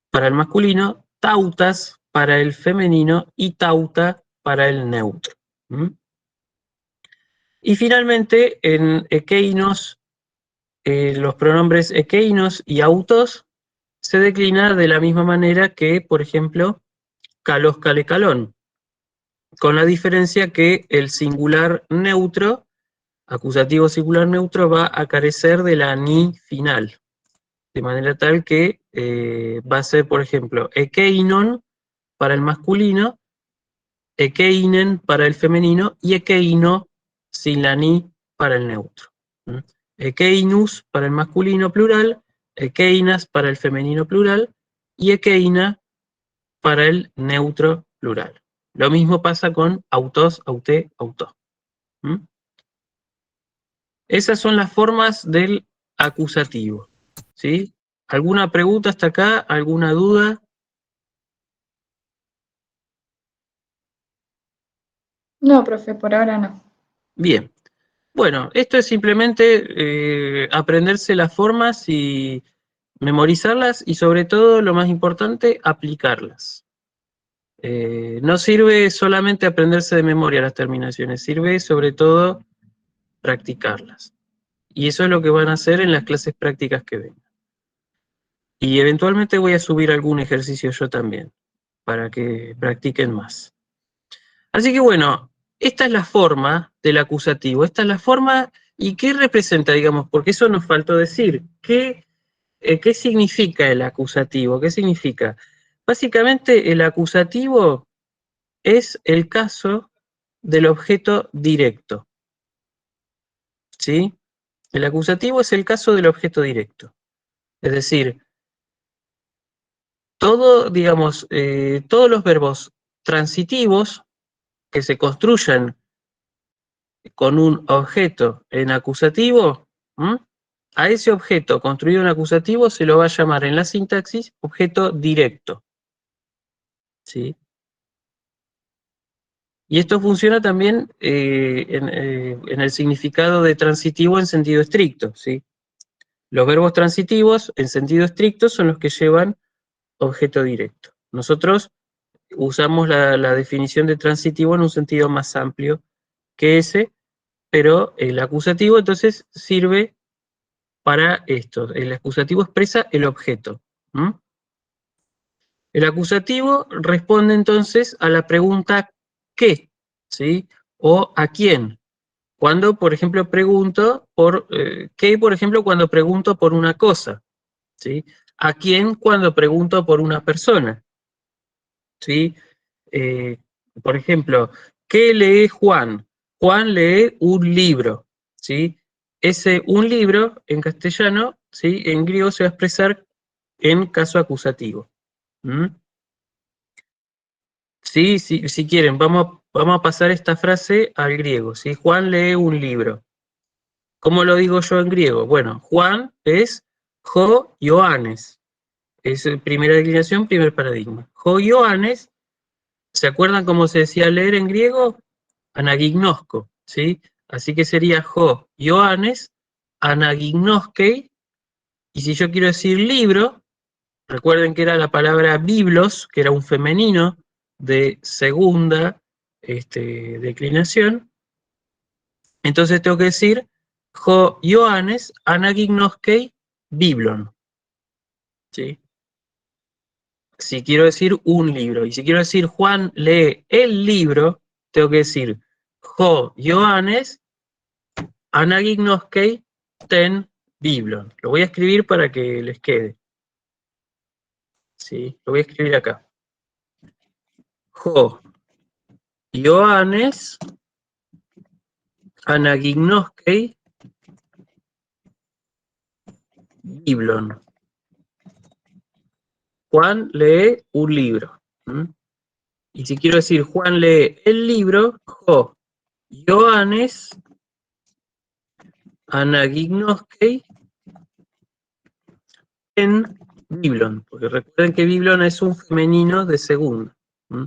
para el masculino, tautas para el femenino y tauta para el neutro. Y finalmente, en ekeinos, los pronombres ekeinos y autos se declina de la misma manera que, por ejemplo, kalos, kale, kalón, con la diferencia que el singular neutro, acusativo singular neutro, va a carecer de la ni final, de manera tal que va a ser, por ejemplo, ekeinon para el masculino, ekeinen para el femenino y ekeino sin la ni para el neutro. Ekeinus para el masculino plural, ekeinas para el femenino plural y ekeina para el neutro plural. Lo mismo pasa con autos, auté, autó. Esas son las formas del acusativo, ¿sí? ¿Alguna pregunta hasta acá? ¿Alguna duda? No, profe, por ahora no. Bien. Bueno, esto es simplemente aprenderse las formas y memorizarlas y sobre todo, lo más importante, aplicarlas. No sirve solamente aprenderse de memoria las terminaciones, sirve sobre todo practicarlas. Y eso es lo que van a hacer en las clases prácticas que vengan. Y eventualmente voy a subir algún ejercicio yo también, para que practiquen más. Así que bueno, esta es la forma del acusativo, esta es la forma, ¿y qué representa, digamos? Porque eso nos faltó decir. ¿Qué significa el acusativo? ¿Qué significa? Básicamente el acusativo es el caso del objeto directo, ¿sí? El acusativo es el caso del objeto directo. Es decir, digamos, todos los verbos transitivos que se construyan con un objeto en acusativo, a ese objeto construido en acusativo se lo va a llamar en la sintaxis objeto directo, ¿sí? Y esto funciona también en el significado de transitivo en sentido estricto, ¿sí? Los verbos transitivos en sentido estricto son los que llevan objeto directo. Nosotros usamos la definición de transitivo en un sentido más amplio que ese, pero el acusativo entonces sirve para esto. El acusativo expresa el objeto. El acusativo responde entonces a la pregunta ¿qué? ¿Sí? O ¿a quién? Cuando, por ejemplo, pregunto por ¿qué? Por ejemplo, cuando pregunto por una cosa, ¿sí? ¿A quién? Cuando pregunto por una persona, ¿sí? Por ejemplo, ¿qué lee Juan? Juan lee un libro, ¿sí? Ese un libro en castellano, ¿sí? En griego se va a expresar en caso acusativo. Sí, sí, si quieren, vamos a pasar esta frase al griego, ¿sí? Juan lee un libro. ¿Cómo lo digo yo en griego? Bueno, Juan es jo Ioannes. Es primera declinación, primer paradigma. Jo Ioannes, ¿se acuerdan cómo se decía leer en griego? Anagignosko, ¿sí? Así que sería jo Ioannes, anagignoskei, y si yo quiero decir libro, Recuerden que era la palabra biblos, que era un femenino de segunda declinación. Entonces tengo que decir ho Ioannes anagignoskei biblon. ¿Sí? Si quiero decir un libro, y si quiero decir Juan lee el libro, tengo que decir ho Ioannes anagignoskei ten biblon. Lo voy a escribir para que les quede. ¿Sí? Lo voy a escribir acá. Ho Ioannes anagignoskei biblon. Juan lee un libro. ¿Mm? Y si quiero decir Juan lee el libro, ho Ioannes anagignoskei en biblon, porque recuerden que biblon es un femenino de segunda. ¿Mm?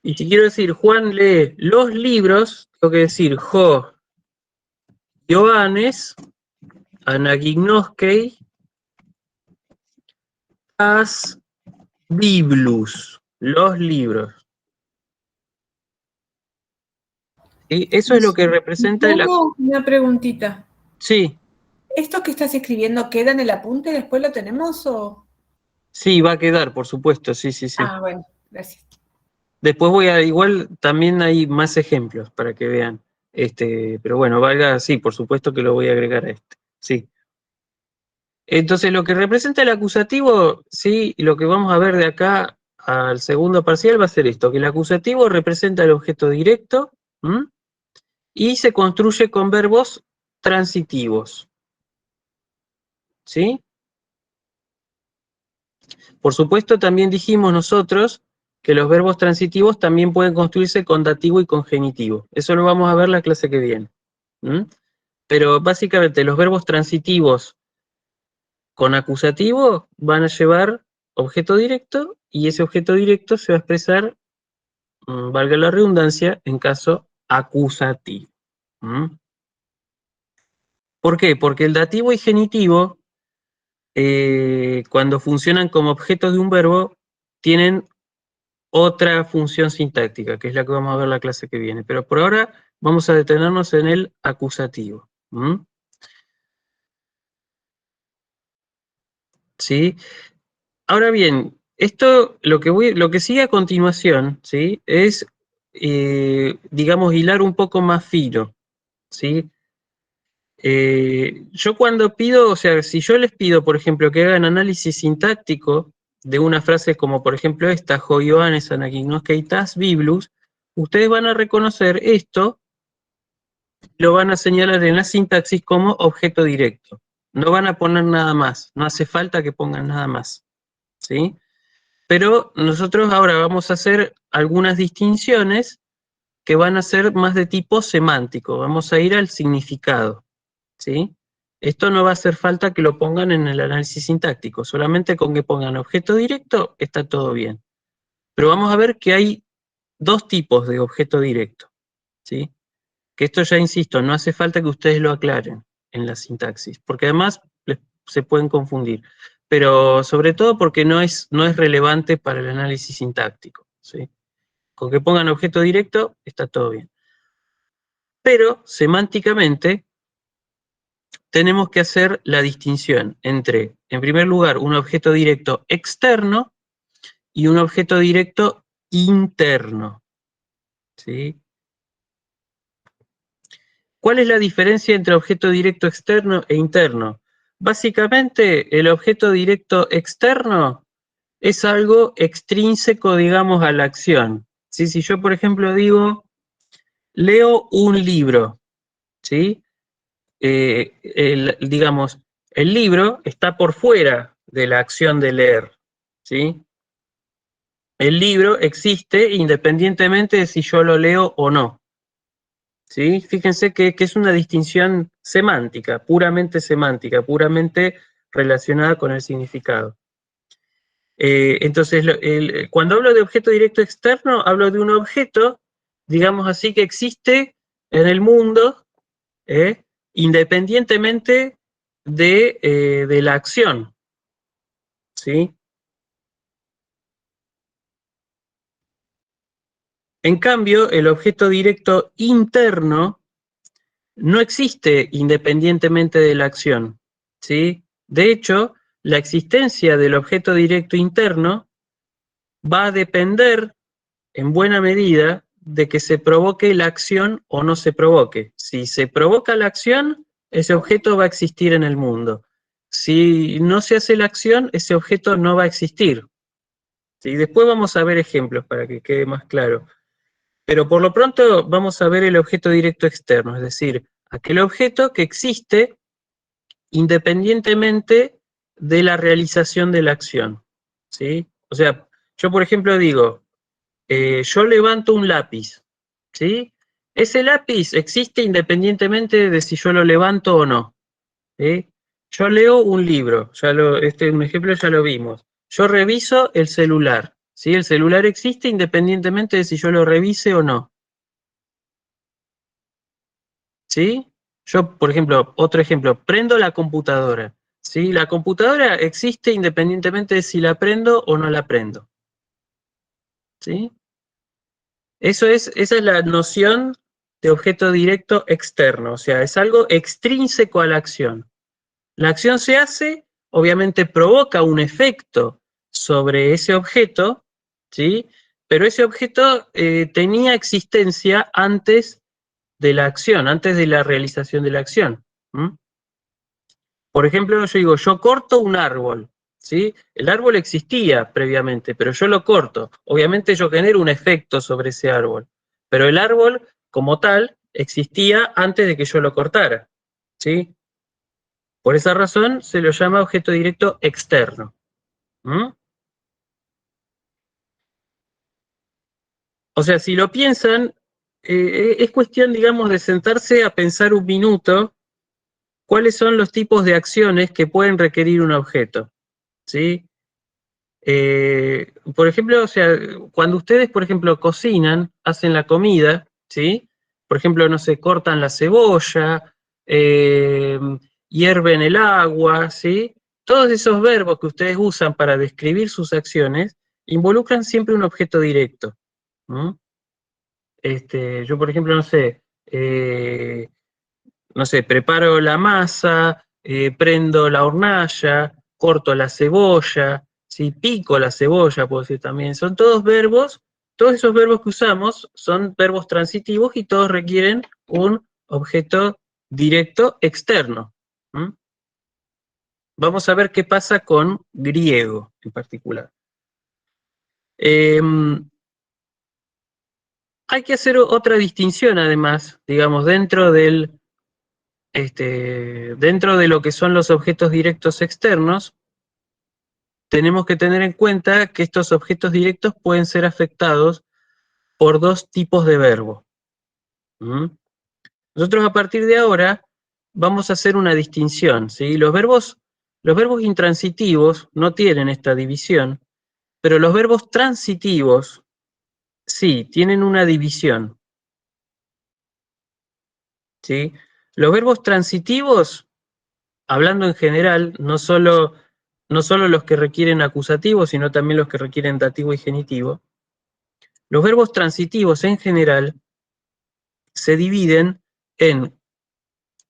Y si quiero decir Juan lee los libros, tengo que decir ho Ioannes anagignoskei as biblus, los libros. ¿Sí? Eso es lo que representa la... Tengo una preguntita. Sí, ¿Esto que estás escribiendo queda en el apunte? ¿Después lo tenemos o...? sí, va a quedar, por supuesto, sí, sí, sí. Ah, bueno, gracias. Después voy a, igual también hay más ejemplos para que vean. Pero bueno, valga, sí, por supuesto que lo voy a agregar a este. Sí. Entonces, lo que representa el acusativo, sí, lo que vamos a ver de acá al segundo parcial va a ser esto, que el acusativo representa el objeto directo, ¿m? Y se construye con verbos transitivos. ¿Sí? Por supuesto, también dijimos nosotros que los verbos transitivos también pueden construirse con dativo y con genitivo. Eso lo vamos a ver la clase que viene. ¿Mm? Pero básicamente los verbos transitivos con acusativo van a llevar objeto directo y ese objeto directo se va a expresar, valga la redundancia, en caso acusativo. ¿Mm? ¿Por qué? Porque el dativo y genitivo, cuando funcionan como objeto de un verbo, tienen otra función sintáctica, que es la que vamos a ver la clase que viene. Pero por ahora vamos a detenernos en el acusativo. ¿Mm? ¿Sí? Ahora bien, esto, lo que sigue a continuación, ¿sí? Es, digamos, hilar un poco más fino, ¿sí? Yo cuando pido, o sea, si yo les pido, por ejemplo, que hagan análisis sintáctico de una frase como, por ejemplo, esta, ho Ioannes anagignoskei tas biblus, ustedes van a reconocer esto, lo van a señalar en la sintaxis como objeto directo. No van a poner nada más, no hace falta que pongan nada más, ¿sí? Pero nosotros ahora vamos a hacer algunas distinciones que van a ser más de tipo semántico, vamos a ir al significado, ¿sí? Esto no va a hacer falta que lo pongan en el análisis sintáctico, solamente con que pongan objeto directo está todo bien. Pero vamos a ver que hay dos tipos de objeto directo, ¿sí? Que esto ya insisto, no hace falta que ustedes lo aclaren en la sintaxis, porque además se pueden confundir, pero sobre todo porque no es relevante para el análisis sintáctico, ¿sí? Con que pongan objeto directo está todo bien. Pero semánticamente tenemos que hacer la distinción entre, en primer lugar, un objeto directo externo y un objeto directo interno, ¿sí? ¿Cuál es la diferencia entre objeto directo externo e interno? Básicamente, el objeto directo externo es algo extrínseco, digamos, a la acción. ¿Sí? Si yo, por ejemplo, digo, leo un libro, ¿sí? Digamos, el libro está por fuera de la acción de leer, ¿sí? El libro existe independientemente de si yo lo leo o no. ¿Sí? Fíjense que es una distinción semántica, puramente relacionada con el significado. Entonces, cuando hablo de objeto directo externo, hablo de un objeto, digamos así, que existe en el mundo, independientemente de la acción. ¿sí? En cambio, el objeto directo interno no existe independientemente de la acción, ¿sí? De hecho, la existencia del objeto directo interno va a depender, en buena medida, de que se provoque la acción o no se provoque. Si se provoca la acción, ese objeto va a existir en el mundo. Si no se hace la acción, ese objeto no va a existir. ¿Sí? Después vamos a ver ejemplos para que quede más claro. Pero por lo pronto vamos a ver el objeto directo externo, es decir, aquel objeto que existe independientemente de la realización de la acción, ¿sí? O sea, yo por ejemplo digo, yo levanto un lápiz, ¿sí? Ese lápiz existe independientemente de si yo lo levanto o no, ¿sí? Yo leo un libro, un ejemplo ya lo vimos. Yo reviso el celular, ¿sí? El celular existe independientemente de si yo lo revise o no, ¿sí? Yo, por ejemplo, otro ejemplo, prendo la computadora, ¿sí? La computadora existe independientemente de si la prendo o no la prendo, ¿sí? Esa es la noción de objeto directo externo, o sea, es algo extrínseco a la acción. La acción se hace, obviamente provoca un efecto sobre ese objeto, ¿sí? Pero ese objeto tenía existencia antes de la acción, antes de la realización de la acción. ¿Mm? Por ejemplo, yo digo, yo corto un árbol, ¿sí? El árbol existía previamente, pero yo lo corto. Obviamente yo genero un efecto sobre ese árbol, pero el árbol, como tal, existía antes de que yo lo cortara, ¿sí? Por esa razón se lo llama objeto directo externo. ¿Mm? O sea, si lo piensan, es cuestión, digamos, de sentarse a pensar un minuto cuáles son los tipos de acciones que pueden requerir un objeto, ¿sí? Por ejemplo, o sea, cuando ustedes, por ejemplo, cocinan, hacen la comida, ¿sí? Por ejemplo, no sé, cortan la cebolla, hierven el agua, ¿sí? Todos esos verbos que ustedes usan para describir sus acciones involucran siempre un objeto directo. ¿Mm? Yo, por ejemplo, no sé, preparo la masa, prendo la hornalla, corto la cebolla, ¿sí? Pico la cebolla, puedo decir también. Son todos verbos, todos esos verbos que usamos son verbos transitivos y todos requieren un objeto directo externo. ¿Mm? Vamos a ver qué pasa con griego en particular. Hay que hacer otra distinción además, digamos, dentro de lo que son los objetos directos externos. Tenemos que tener en cuenta que estos objetos directos pueden ser afectados por dos tipos de verbo. ¿Mm? Nosotros a partir de ahora vamos a hacer una distinción, ¿sí? Los verbos intransitivos no tienen esta división, pero los verbos transitivos sí, tienen una división, ¿sí? Los verbos transitivos, hablando en general, no solo los que requieren acusativo, sino también los que requieren dativo y genitivo. Los verbos transitivos en general se dividen en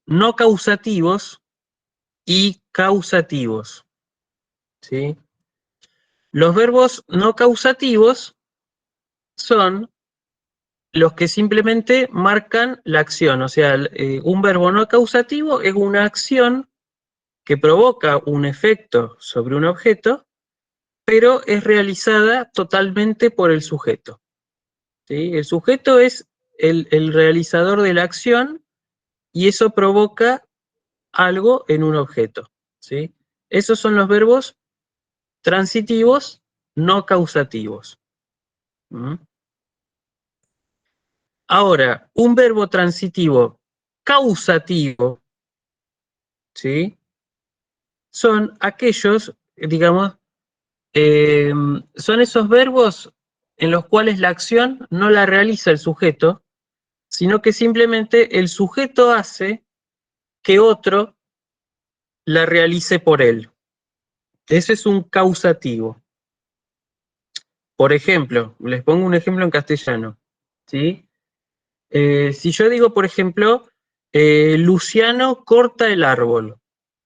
no causativos y causativos, ¿sí? Los verbos no causativos son los que simplemente marcan la acción, o sea, un verbo no causativo es una acción que provoca un efecto sobre un objeto, pero es realizada totalmente por el sujeto, ¿sí? El sujeto es el realizador de la acción y eso provoca algo en un objeto, ¿sí? Esos son los verbos transitivos no causativos. ¿Mm? Ahora, un verbo transitivo causativo, ¿sí? Son aquellos, digamos, son esos verbos en los cuales la acción no la realiza el sujeto, sino que simplemente el sujeto hace que otro la realice por él. Ese es un causativo. Por ejemplo, les pongo un ejemplo en castellano, ¿sí? Si yo digo, por ejemplo, Luciano corta el árbol,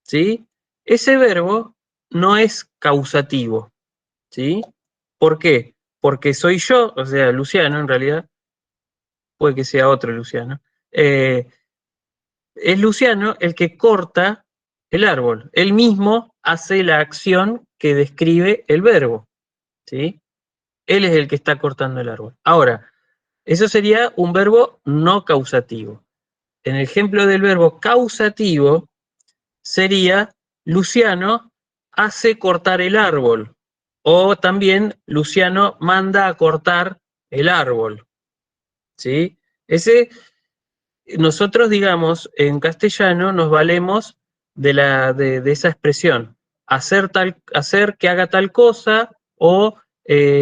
¿sí? Ese verbo no es causativo, ¿sí? ¿Por qué? Porque soy yo, o sea, Luciano en realidad, puede que sea otro Luciano, es Luciano el que corta el árbol. Él mismo hace la acción que describe el verbo, ¿sí? Él es el que está cortando el árbol. Ahora, eso sería un verbo no causativo. En el ejemplo del verbo causativo sería Luciano hace cortar el árbol. O también Luciano manda a cortar el árbol, ¿sí? Nosotros, digamos, en castellano nos valemos de esa expresión. Hacer que haga tal cosa o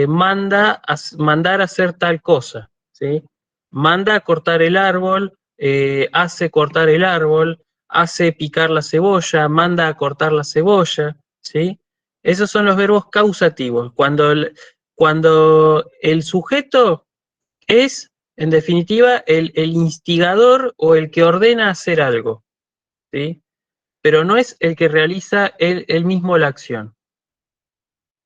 mandar a hacer tal cosa, ¿sí? Manda a cortar el árbol, hace cortar el árbol, hace picar la cebolla, manda a cortar la cebolla, ¿sí? Esos son los verbos causativos. Cuando el sujeto es, en definitiva, el instigador o el que ordena hacer algo, ¿sí? Pero no es el que realiza él mismo la acción.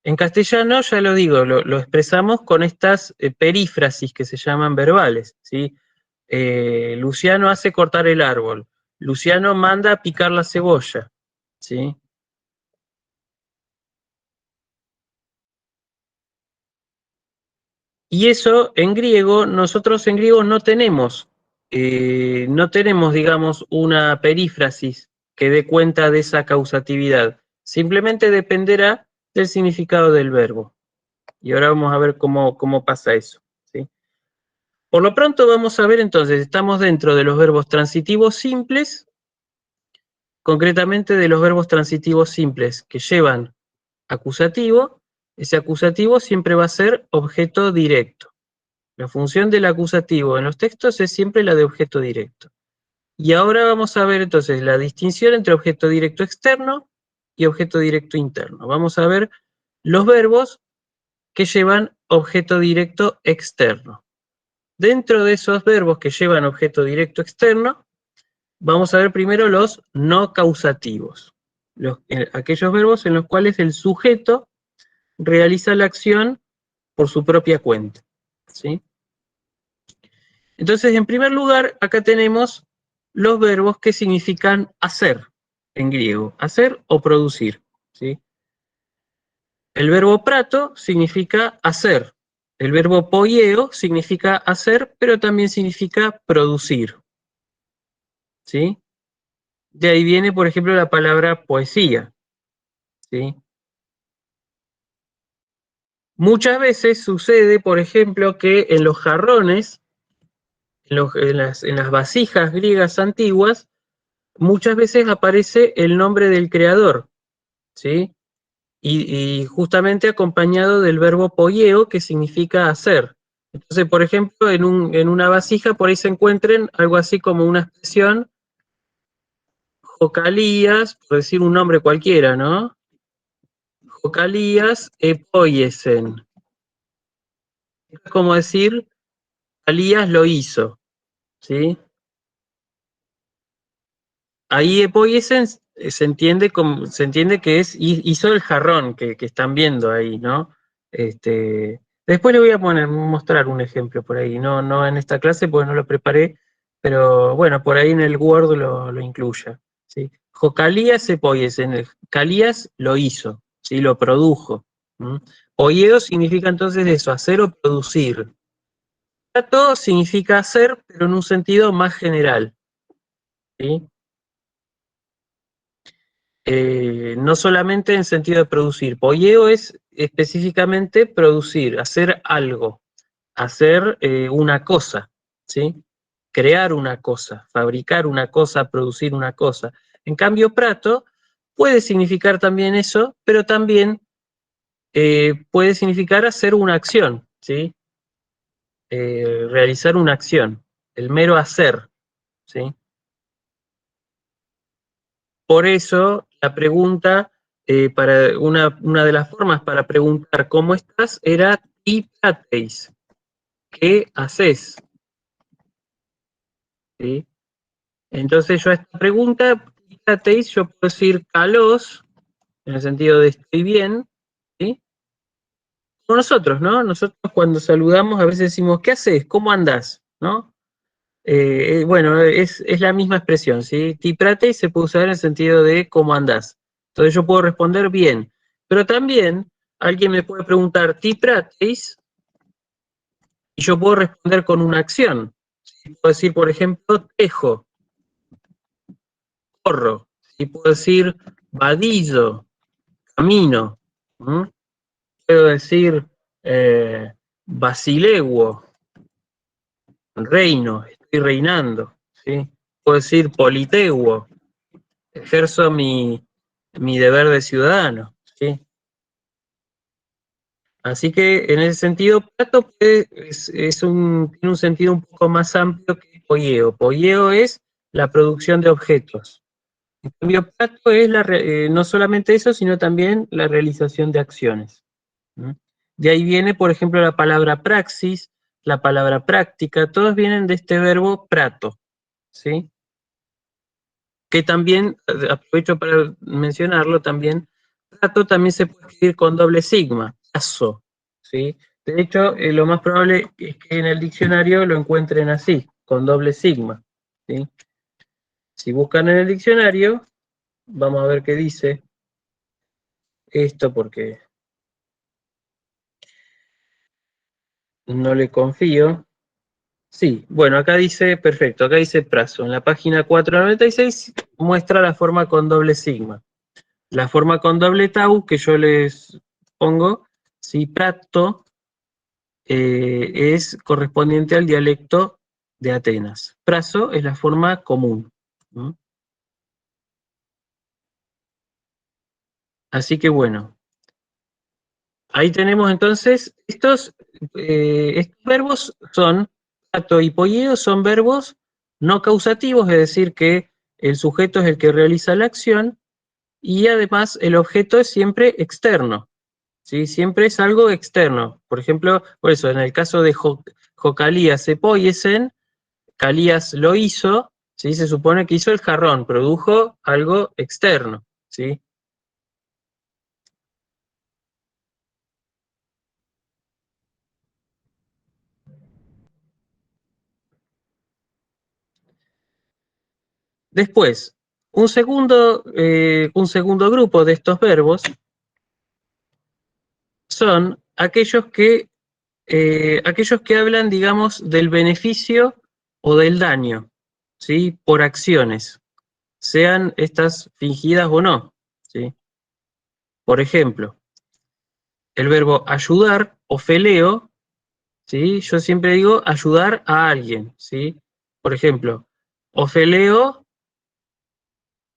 En castellano, ya lo digo, lo expresamos con estas perífrasis que se llaman verbales, ¿sí? Luciano hace cortar el árbol, Luciano manda a picar la cebolla, ¿sí? Y eso en griego, nosotros en griego no tenemos, digamos, una perífrasis que dé cuenta de esa causatividad. Simplemente dependerá del significado del verbo. Y ahora vamos a ver cómo pasa eso, ¿sí? Por lo pronto vamos a ver entonces, estamos dentro de los verbos transitivos simples, concretamente de los verbos transitivos simples que llevan acusativo. Ese acusativo siempre va a ser objeto directo. La función del acusativo en los textos es siempre la de objeto directo. Y ahora vamos a ver entonces la distinción entre objeto directo externo y objeto directo interno. Vamos a ver los verbos que llevan objeto directo externo. Dentro de esos verbos que llevan objeto directo externo, vamos a ver primero los no causativos. Aquellos verbos en los cuales el sujeto realiza la acción por su propia cuenta, ¿sí? Entonces, en primer lugar, acá tenemos los verbos que significan hacer, en griego, hacer o producir, ¿sí? El verbo prato significa hacer. El verbo poieo significa hacer, pero también significa producir, ¿sí? De ahí viene, por ejemplo, la palabra poesía, ¿sí? Muchas veces sucede, por ejemplo, que en los jarrones, en las vasijas griegas antiguas, muchas veces aparece el nombre del creador, ¿sí? Y justamente acompañado del verbo poieo, que significa hacer. Entonces, por ejemplo, en una vasija por ahí se encuentren algo así como una expresión, jocalías, por decir un nombre cualquiera, ¿no? Jocalías epoiesen. Es como decir, Alías lo hizo, ¿sí? Ahí epoiesen se entiende que hizo el jarrón que están viendo ahí, ¿no? Después le voy a mostrar un ejemplo por ahí, no en esta clase porque no lo preparé, pero bueno, por ahí en el Word lo incluya, ¿sí? Jocalías epoiesen, Calías lo hizo, ¿sí? Lo produjo. Oieo significa entonces eso, hacer o producir. Prato significa hacer, pero en un sentido más general, ¿sí? No solamente en sentido de producir. Poieo es específicamente producir, hacer algo, hacer una cosa, ¿sí? Crear una cosa, fabricar una cosa, producir una cosa. En cambio, prato puede significar también eso, pero también puede significar hacer una acción, ¿sí? Realizar una acción, el mero hacer, ¿sí? Por eso la pregunta para una de las formas para preguntar cómo estás era ti prateis, ¿qué haces? ¿Sí? Entonces yo a esta pregunta, ti prateis, yo puedo decir kalos, en el sentido de estoy bien, ¿sí? Como nosotros, ¿no? Nosotros cuando saludamos a veces decimos, ¿qué haces? ¿Cómo andás? ¿No? Bueno, es la misma expresión, ¿sí? Ti prateis se puede usar en el sentido de ¿cómo andás? Entonces yo puedo responder bien, pero también alguien me puede preguntar ti prateis y yo puedo responder con una acción. ¿Sí? Puedo decir, por ejemplo, tejo, corro, ¿sí? Puedo decir vadillo, camino, ¿m? Puedo decir basileguo, reino, estoy reinando, ¿sí? Puedo decir politeguo, ejerzo mi deber de ciudadano, ¿sí? Así que en ese sentido, plato tiene un sentido un poco más amplio que poieo. Poieo es la producción de objetos. En cambio, plato es no solamente eso, sino también la realización de acciones. ¿No? De ahí viene, por ejemplo, la palabra praxis, la palabra práctica, todos vienen de este verbo prato, ¿sí? Que también, aprovecho para mencionarlo también, prato también se puede escribir con doble sigma, prazo, ¿sí? De hecho, lo más probable es que en el diccionario lo encuentren así, con doble sigma, ¿sí? Si buscan en el diccionario, vamos a ver qué dice esto, porque no le confío. Sí, bueno, acá dice, perfecto, acá dice prazo. En la página 496 muestra la forma con doble sigma. La forma con doble tau que yo les pongo, sí, prato, es correspondiente al dialecto de Atenas. Prazo es la forma común, ¿no? Así que bueno, ahí tenemos entonces, estos verbos son, prato y poieo son verbos no causativos, es decir, que el sujeto es el que realiza la acción y además el objeto es siempre externo. ¿Sí? Siempre es algo externo. Por ejemplo, por eso, en el caso de Jocalías Sepoyesen, Calías lo hizo, ¿sí? Se supone que hizo el jarrón, produjo algo externo, ¿sí? Después, un segundo grupo de estos verbos son aquellos que hablan, digamos, del beneficio o del daño, ¿sí? Por acciones, sean estas fingidas o no, ¿sí? Por ejemplo, el verbo ayudar o feleo, ¿sí? Yo siempre digo ayudar a alguien, ¿sí? Por ejemplo, ofeleo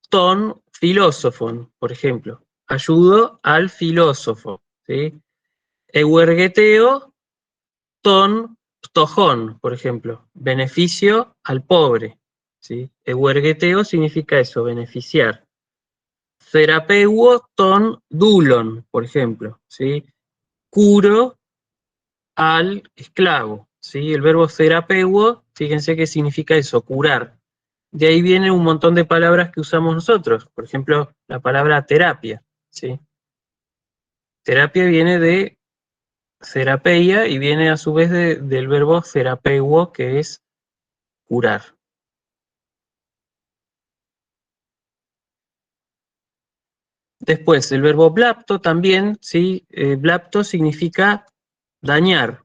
ton filósofon, por ejemplo. Ayudo al filósofo, ¿sí? Euergeteo ton ptojón, por ejemplo. Beneficio al pobre, ¿sí? Euergeteo significa eso, beneficiar. Therapeuo ton dulon, por ejemplo, ¿sí? Curo al esclavo, ¿sí? El verbo therapeuo, fíjense que significa eso, curar. De ahí viene un montón de palabras que usamos nosotros, por ejemplo, la palabra terapia, ¿sí? Terapia viene de terapeia y viene a su vez del verbo therapeuo, que es curar. Después, el verbo blapto también, ¿sí? Blapto significa dañar.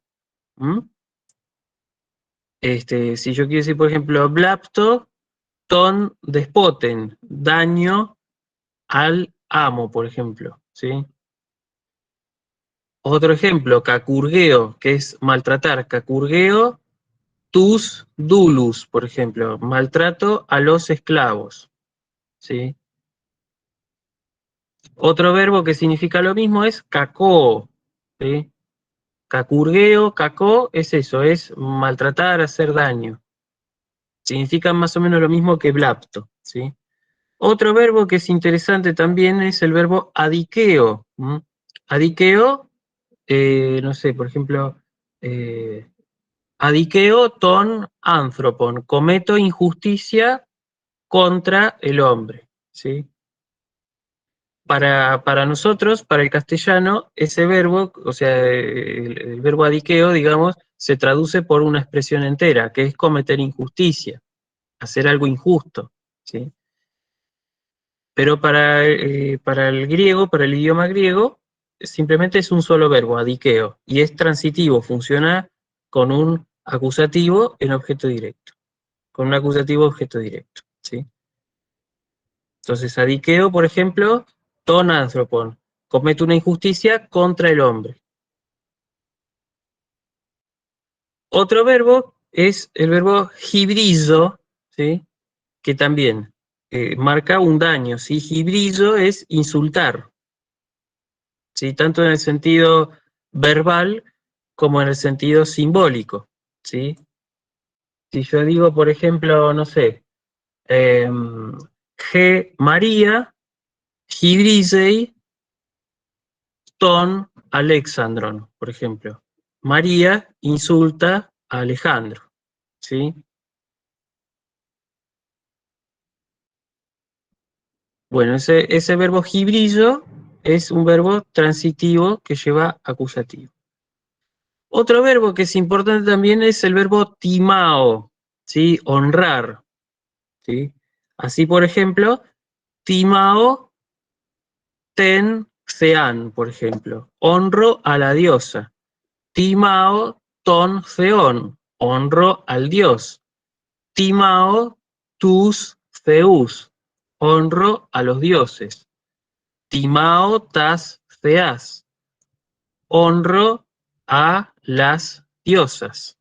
Si yo quiero decir, por ejemplo, blapto ton despoten, daño al amo, por ejemplo, ¿sí? Otro ejemplo, cacurgueo, que es maltratar, cacurgueo tus dulus, por ejemplo, maltrato a los esclavos, ¿sí? Otro verbo que significa lo mismo es cacó, ¿sí? Cacurgueo, cacó, es eso, es maltratar, hacer daño. Significa más o menos lo mismo que blapto, ¿sí? Otro verbo que es interesante también es el verbo adikeo. Adikeo, no sé, por ejemplo, adikeo ton anthropon, cometo injusticia contra el hombre, ¿sí? Para nosotros, para el castellano, ese verbo, o sea, el verbo adikeo, digamos, se traduce por una expresión entera, que es cometer injusticia, hacer algo injusto, ¿sí? Pero para el griego, para el idioma griego, simplemente es un solo verbo, adikeo, y es transitivo, funciona con un acusativo en objeto directo, con un acusativo objeto directo, ¿sí? Entonces, adikeo, por ejemplo, ton anthropon, comete una injusticia contra el hombre. Otro verbo es el verbo hibrizo, ¿sí? Que también marca un daño, ¿sí? Hibrizo es insultar, ¿sí? Tanto en el sentido verbal como en el sentido simbólico, ¿sí? Si yo digo, por ejemplo, no sé, G. María, hibrisei ton Alexandron, por ejemplo. María insulta a Alejandro, ¿sí? Bueno, ese verbo hibrillo es un verbo transitivo que lleva acusativo. Otro verbo que es importante también es el verbo timao, ¿sí? Honrar, ¿sí? Así, por ejemplo, timao ten sean, por ejemplo. Honro a la diosa. Timao ton theon. Honro al dios. Timao tus theus. Honro a los dioses. Timao tas theas. Honro a las diosas.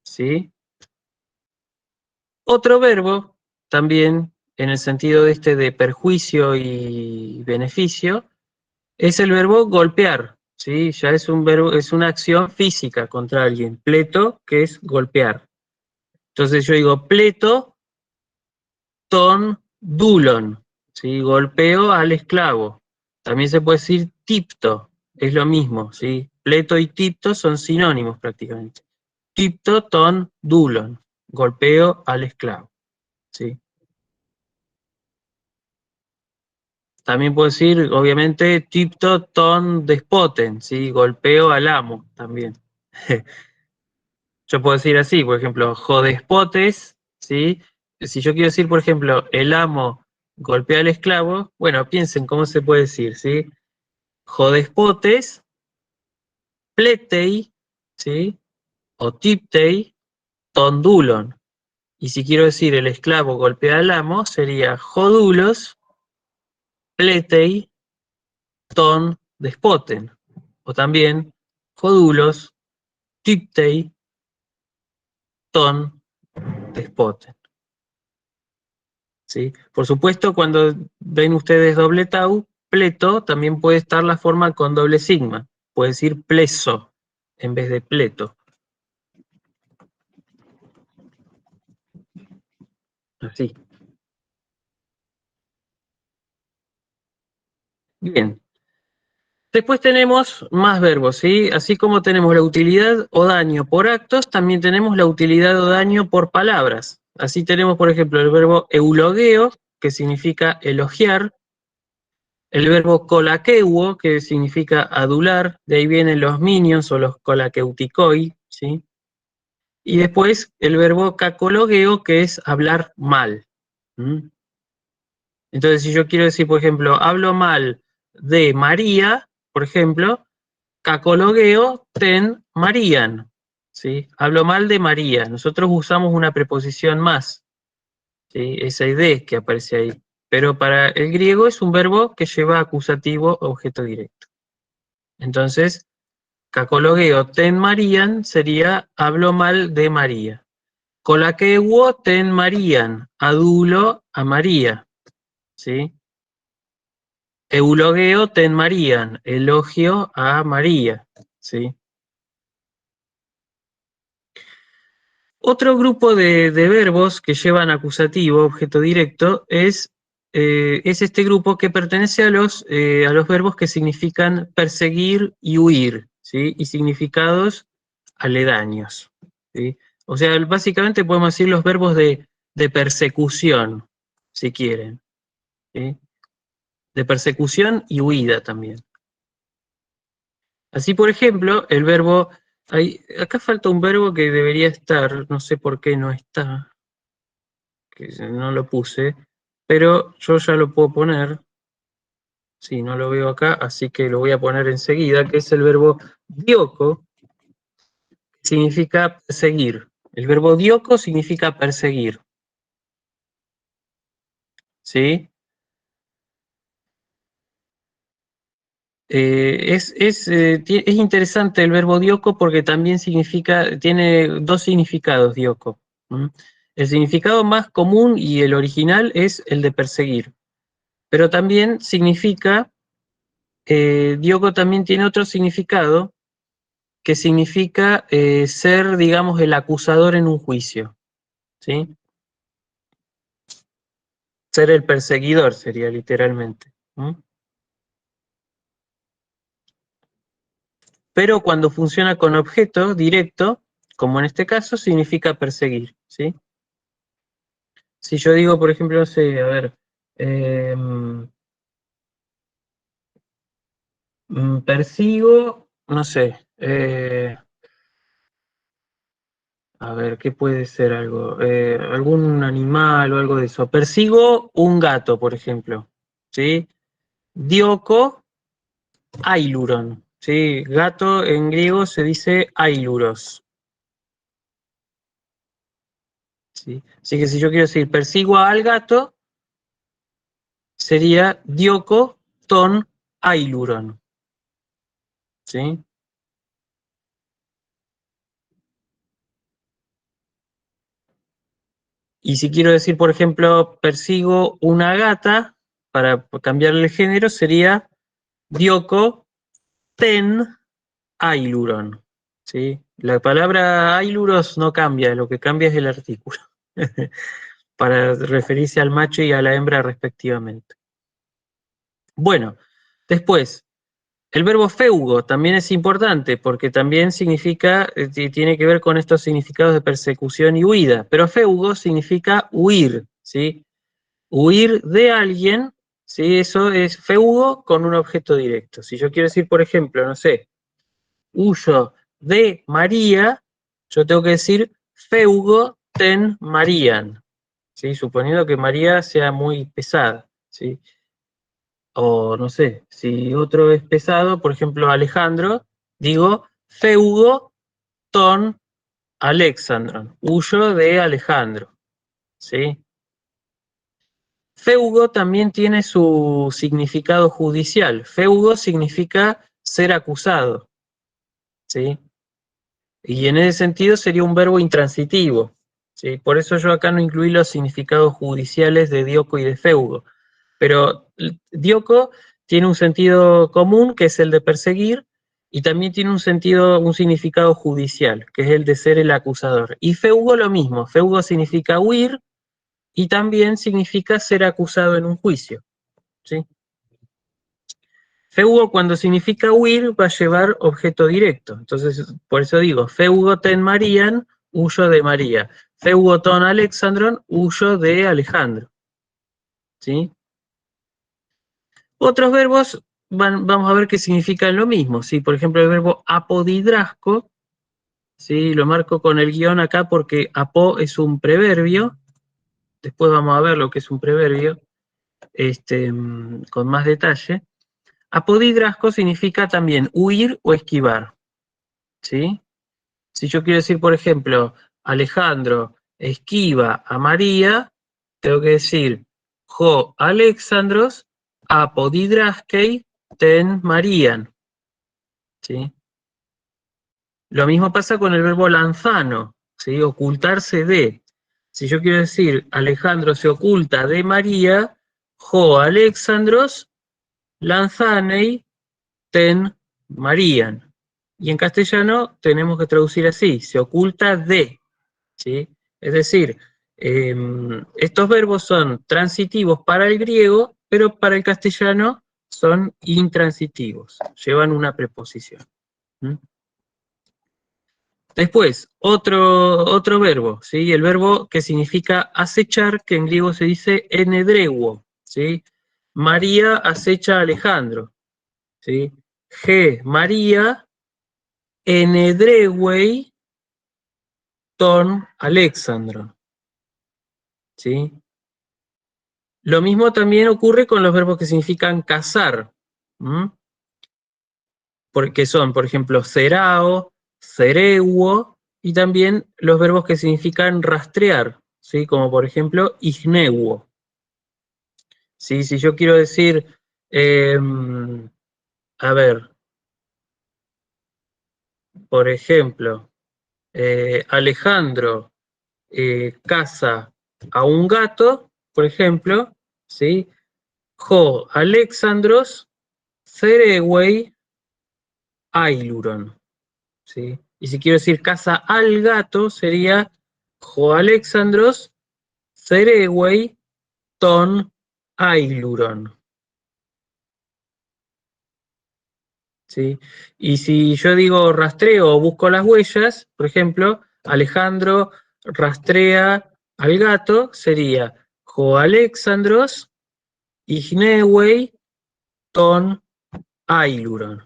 ¿Sí? Otro verbo, también en el sentido de perjuicio y beneficio, es el verbo golpear. ¿Sí? Ya es un verbo, es una acción física contra alguien. Pleto, que es golpear. Entonces yo digo pleto ton dulon. ¿Sí? Golpeo al esclavo. También se puede decir tipto, es lo mismo, ¿sí? Pleto y tipto son sinónimos prácticamente. Tipto ton dulon, golpeo al esclavo, ¿sí? También puedo decir, obviamente, tipto ton despoten, ¿sí? Golpeo al amo, también. Yo puedo decir así, por ejemplo, jodespotes, ¿sí? Si yo quiero decir, por ejemplo, el amo golpea al esclavo, bueno, piensen cómo se puede decir, ¿sí? Jodespotes, pletei, ¿sí? O tiptei, tondulon. Y si quiero decir el esclavo golpea al amo, sería jodulos, pletei, ton despoten. O también jodulos, tiptei, ton despoten. ¿Sí? Por supuesto, cuando ven ustedes doble tau, pleto, también puede estar la forma con doble sigma. Puede decir pleso en vez de pleto. Así. Bien. Después tenemos más verbos, ¿sí? Así como tenemos la utilidad o daño por actos, también tenemos la utilidad o daño por palabras. Así tenemos, por ejemplo, el verbo eulogeo, que significa elogiar, el verbo colaqueuo, que significa adular, de ahí vienen los minions o los colaqueuticoi, ¿sí? Y después el verbo cacologueo, que es hablar mal. ¿Mm? Entonces, si yo quiero decir, por ejemplo, hablo mal de María, por ejemplo, cacologueo ten Marían, ¿sí? Hablo mal de María. Nosotros usamos una preposición más, ¿sí? Esa idea que aparece ahí. Pero para el griego es un verbo que lleva acusativo objeto directo. Entonces, cacologueo ten Marían sería hablo mal de María. Colaqueuo ten Marían, adulo a María, ¿sí? Eulogeo ten Marían, elogio a María, ¿sí? Otro grupo de verbos que llevan acusativo, objeto directo, es este grupo que pertenece a los verbos que significan perseguir y huir, ¿sí? Y significados aledaños, ¿sí? O sea, básicamente podemos decir los verbos de persecución, si quieren, ¿sí? De persecución y huida también. Así, por ejemplo, el verbo... acá falta un verbo que debería estar, no sé por qué no está, que no lo puse, pero yo ya lo puedo poner. Sí, no lo veo acá, así que lo voy a poner enseguida, que es el verbo dioko, que significa perseguir. El verbo dioko significa perseguir. ¿Sí? Es interesante el verbo dioko porque también tiene dos significados dioko. ¿Mm? El significado más común y el original es el de perseguir, pero también significa, dioko también tiene otro significado que significa ser, digamos, el acusador en un juicio, ¿sí? Ser el perseguidor sería literalmente. ¿Mm? Pero cuando funciona con objeto directo, como en este caso, significa perseguir, ¿sí? Si yo digo, por ejemplo, no sé, a ver, persigo, no sé, a ver, ¿qué puede ser algo? Algún animal o algo de eso. Persigo un gato, por ejemplo, ¿sí? Dioko ailuron, ¿sí? Gato en griego se dice ailuros, ¿sí? Así que si yo quiero decir persigo al gato, sería dioko ton ailuron, ¿sí? Y si quiero decir, por ejemplo, persigo una gata, para cambiarle el género, sería dioko ten ailuron, ¿sí? La palabra ailuros no cambia, lo que cambia es el artículo, para referirse al macho y a la hembra respectivamente. Bueno, después, el verbo feugo también es importante porque también significa, tiene que ver con estos significados de persecución y huida, pero feugo significa huir, ¿sí? Huir de alguien, ¿sí? Eso es feugo con un objeto directo. Si yo quiero decir, por ejemplo, no sé, huyo de María, yo tengo que decir feugo ten Marían, ¿sí? Suponiendo que María sea muy pesada, ¿sí? O no sé, si otro es pesado, por ejemplo Alejandro, digo feugo ton Alexandron, huyo de Alejandro, ¿sí? Feugo también tiene su significado judicial. Feugo significa ser acusado, ¿sí? Y en ese sentido sería un verbo intransitivo, ¿sí? Por eso yo acá no incluí los significados judiciales de dioko y de feugo. Pero dioko tiene un sentido común, que es el de perseguir, y también tiene un significado judicial, que es el de ser el acusador. Y feugo lo mismo, feugo significa huir y también significa ser acusado en un juicio, ¿sí? Feugo cuando significa huir va a llevar objeto directo. Entonces, por eso digo, feugo ten Marían, huyo de María. Feugo ton Alexandron, huyo de Alejandro, ¿sí? Otros verbos vamos a ver que significan lo mismo, ¿sí? Por ejemplo, el verbo apodidrasco, ¿sí? Lo marco con el guión acá porque apo es un preverbio. Después vamos a ver lo que es un preverbio, con más detalle. Apodidrasco significa también huir o esquivar, ¿sí? Si yo quiero decir, por ejemplo, Alejandro esquiva a María, tengo que decir jo Alexandros apodidraskei ten Marían, ¿sí? Lo mismo pasa con el verbo lanzano, ¿sí? Ocultarse de. Si yo quiero decir Alejandro se oculta de María, jo Alexandros lanzanei ten Marían. Y en castellano tenemos que traducir así, se oculta de, ¿sí? Es decir, estos verbos son transitivos para el griego, pero para el castellano son intransitivos, llevan una preposición. ¿Mm? Después, otro verbo, ¿sí? El verbo que significa acechar, que en griego se dice enedreuo, ¿sí? María acecha a Alejandro, ¿sí? María enedreuei ton Alexandro, ¿sí? Lo mismo también ocurre con los verbos que significan cazar, porque son, por ejemplo, cerao, cereuo, y también los verbos que significan rastrear, ¿sí? Como por ejemplo, igneuo. ¿Sí? Si yo quiero decir, a ver, por ejemplo, Alejandro caza a un gato, por ejemplo, ¿sí? Jo Alexandros cerewei ailuron, ¿sí? Y si quiero decir caza al gato, sería Jo Alexandros cerewei ton ailuron, ¿sí? Y si yo digo rastreo o busco las huellas, por ejemplo, Alejandro rastrea al gato, sería Jo Alexandros ignewei ton ailuron,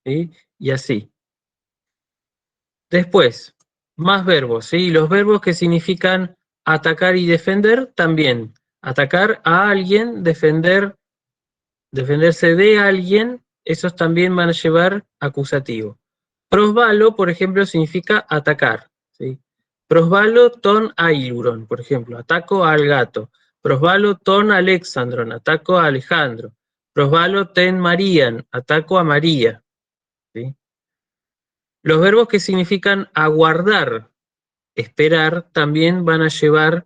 ¿sí? Y así. Después, más verbos, ¿sí? Los verbos que significan atacar y defender también. Atacar a alguien, defenderse de alguien, esos también van a llevar acusativo. Prosvalo, por ejemplo, significa atacar, ¿sí? Prosvalo ton ailuron, por ejemplo, ataco al gato. Prosvalo ton Alexandron, ataco a Alejandro. Prosvalo ten Marían, ataco a María, ¿sí? Los verbos que significan aguardar, esperar, también van a llevar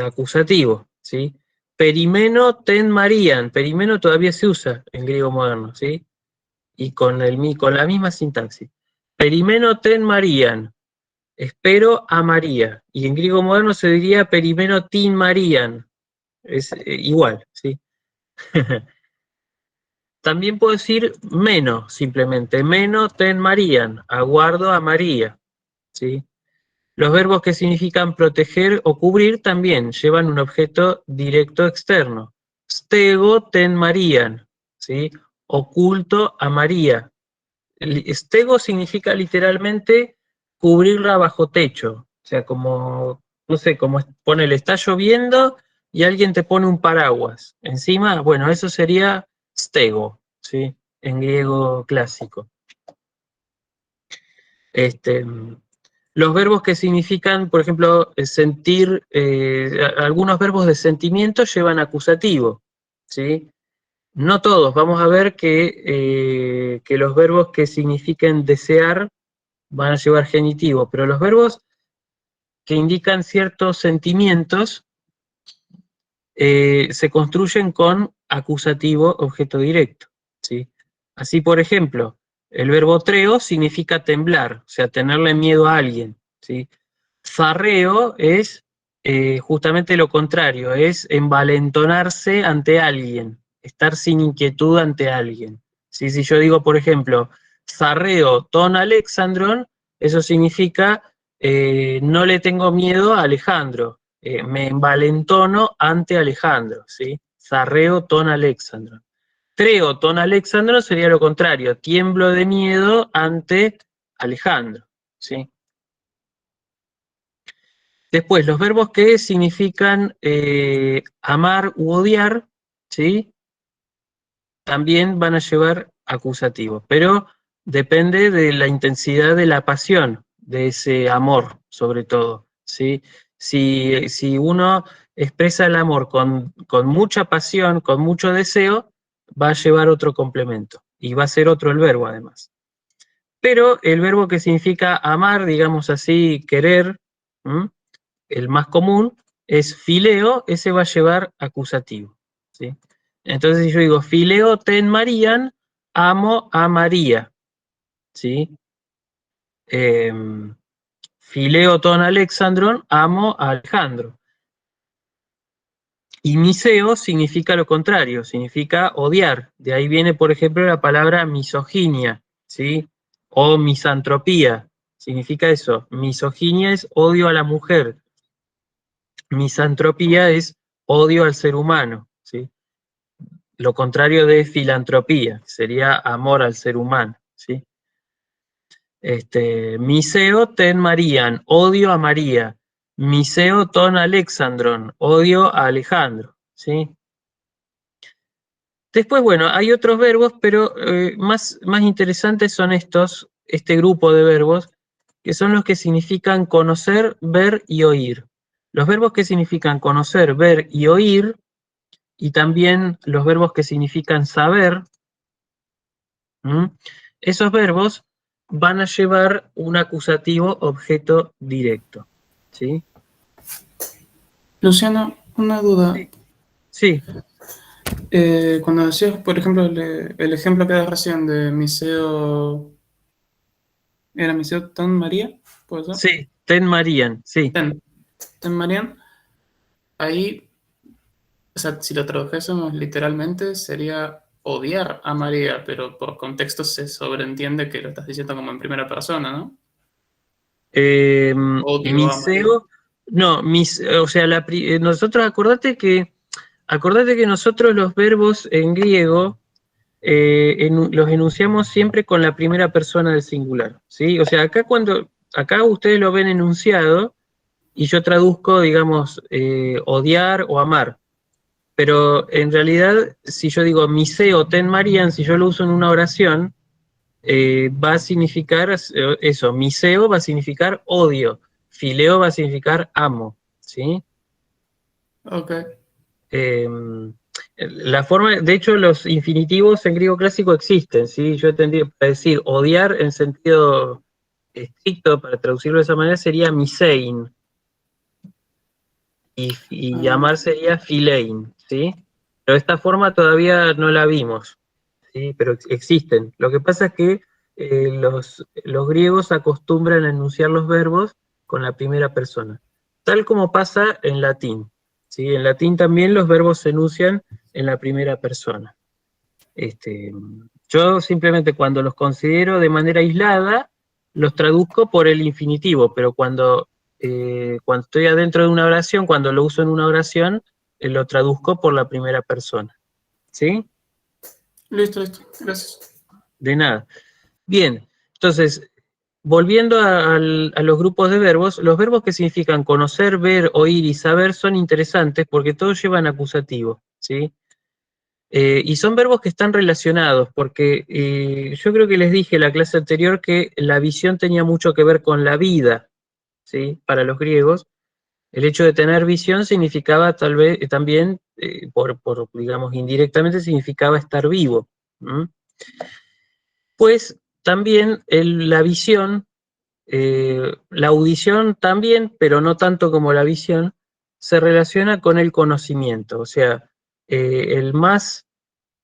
acusativo, ¿sí? Perimeno ten Marían, perimeno todavía se usa en griego moderno, ¿sí? Y con la misma sintaxis. Perimeno ten Marían, espero a María. Y en griego moderno se diría perimeno tin Marían, es igual, ¿sí? También puedo decir meno, simplemente, meno ten Marían, aguardo a María, ¿sí? Los verbos que significan proteger o cubrir también llevan un objeto directo externo. Stego ten Marían, ¿sí? Oculto a María. Stego significa literalmente cubrirla bajo techo. O sea, como, no sé, como ponele, está lloviendo y alguien te pone un paraguas encima. Bueno, eso sería stego, ¿sí? En griego clásico. Los verbos que significan, por ejemplo, sentir, algunos verbos de sentimiento llevan acusativo, ¿sí? No todos, vamos a ver que los verbos que signifiquen desear van a llevar genitivo, pero los verbos que indican ciertos sentimientos se construyen con acusativo objeto directo, ¿sí? Así, por ejemplo, el verbo treo significa temblar, o sea, tenerle miedo a alguien, ¿sí? Farreo es justamente lo contrario, es envalentonarse ante alguien, estar sin inquietud ante alguien. ¿Sí? Si yo digo, por ejemplo, zarreo ton Alexandron, eso significa no le tengo miedo a Alejandro, me envalentono ante Alejandro, ¿sí? Zarreo ton Alexandron. Treo ton Alexandro sería lo contrario, tiemblo de miedo ante Alejandro, ¿sí? Después, los verbos que significan amar u odiar, ¿sí? También van a llevar acusativo, pero depende de la intensidad de la pasión, de ese amor, sobre todo, ¿sí? Si uno expresa el amor con mucha pasión, con mucho deseo, va a llevar otro complemento, y va a ser otro el verbo, además. Pero el verbo que significa amar, digamos así, querer, el más común, es fileo, ese va a llevar acusativo, ¿sí? Entonces, si yo digo fileo ten Marían, amo a María, ¿sí? Fileo ton Alexandron, amo a Alejandro. Y miseo significa lo contrario, significa odiar. De ahí viene, por ejemplo, la palabra misoginia, ¿sí? O misantropía, significa eso. Misoginia es odio a la mujer. Misantropía es odio al ser humano, ¿sí? Lo contrario de filantropía, sería amor al ser humano, ¿sí? Miseo ten Marian, odio a María. Miseo ton Alexandron, odio a Alejandro, ¿sí? Después, bueno, hay otros verbos, pero más interesantes son este grupo de verbos, que son los que significan conocer, ver y oír. Los verbos que significan conocer, ver y oír, y también los verbos que significan saber, esos verbos van a llevar un acusativo objeto directo, ¿sí? Luciano, una duda. Sí, Cuando decías, por ejemplo, el ejemplo que das recién de Miseo, ¿era Miseo Tan María? ¿Puede ser? sí, ten Marian, sí. Tan Marian, ahí, o sea, si lo tradujésemos literalmente, sería odiar a María, pero por contexto se sobreentiende que lo estás diciendo como en primera persona, ¿no? Odio a María. Miseo, no, o sea, nosotros acordate que nosotros los verbos en griego los enunciamos siempre con la primera persona del singular, ¿sí? O sea, acá ustedes lo ven enunciado y yo traduzco, digamos, odiar o amar. Pero en realidad, si yo digo miseo ten Marian, si yo lo uso en una oración, va a significar eso, miseo va a significar odio, fileo va a significar amo, ¿sí? Ok. La forma, de hecho, los infinitivos en griego clásico existen, ¿sí? Yo tendría para decir odiar en sentido estricto, para traducirlo de esa manera, sería misein, y amar sería filein, ¿sí? Pero esta forma todavía no la vimos, ¿sí? Pero existen. Lo que pasa es que los griegos acostumbran a enunciar los verbos con la primera persona, tal como pasa en latín, ¿sí? En latín también los verbos se enuncian en la primera persona. Yo simplemente cuando los considero de manera aislada, los traduzco por el infinitivo, pero cuando estoy adentro de una oración, cuando lo uso en una oración, lo traduzco por la primera persona. ¿Sí? Listo, gracias. De nada. Bien, entonces, volviendo a los grupos de verbos, los verbos que significan conocer, ver, oír y saber son interesantes porque todos llevan acusativo, ¿sí? Y son verbos que están relacionados, porque yo creo que les dije en la clase anterior que la visión tenía mucho que ver con la vida, ¿sí? Para los griegos, el hecho de tener visión significaba tal vez también, digamos, indirectamente significaba estar vivo. Pues también la visión, la audición también, pero no tanto como la visión, se relaciona con el conocimiento, o sea,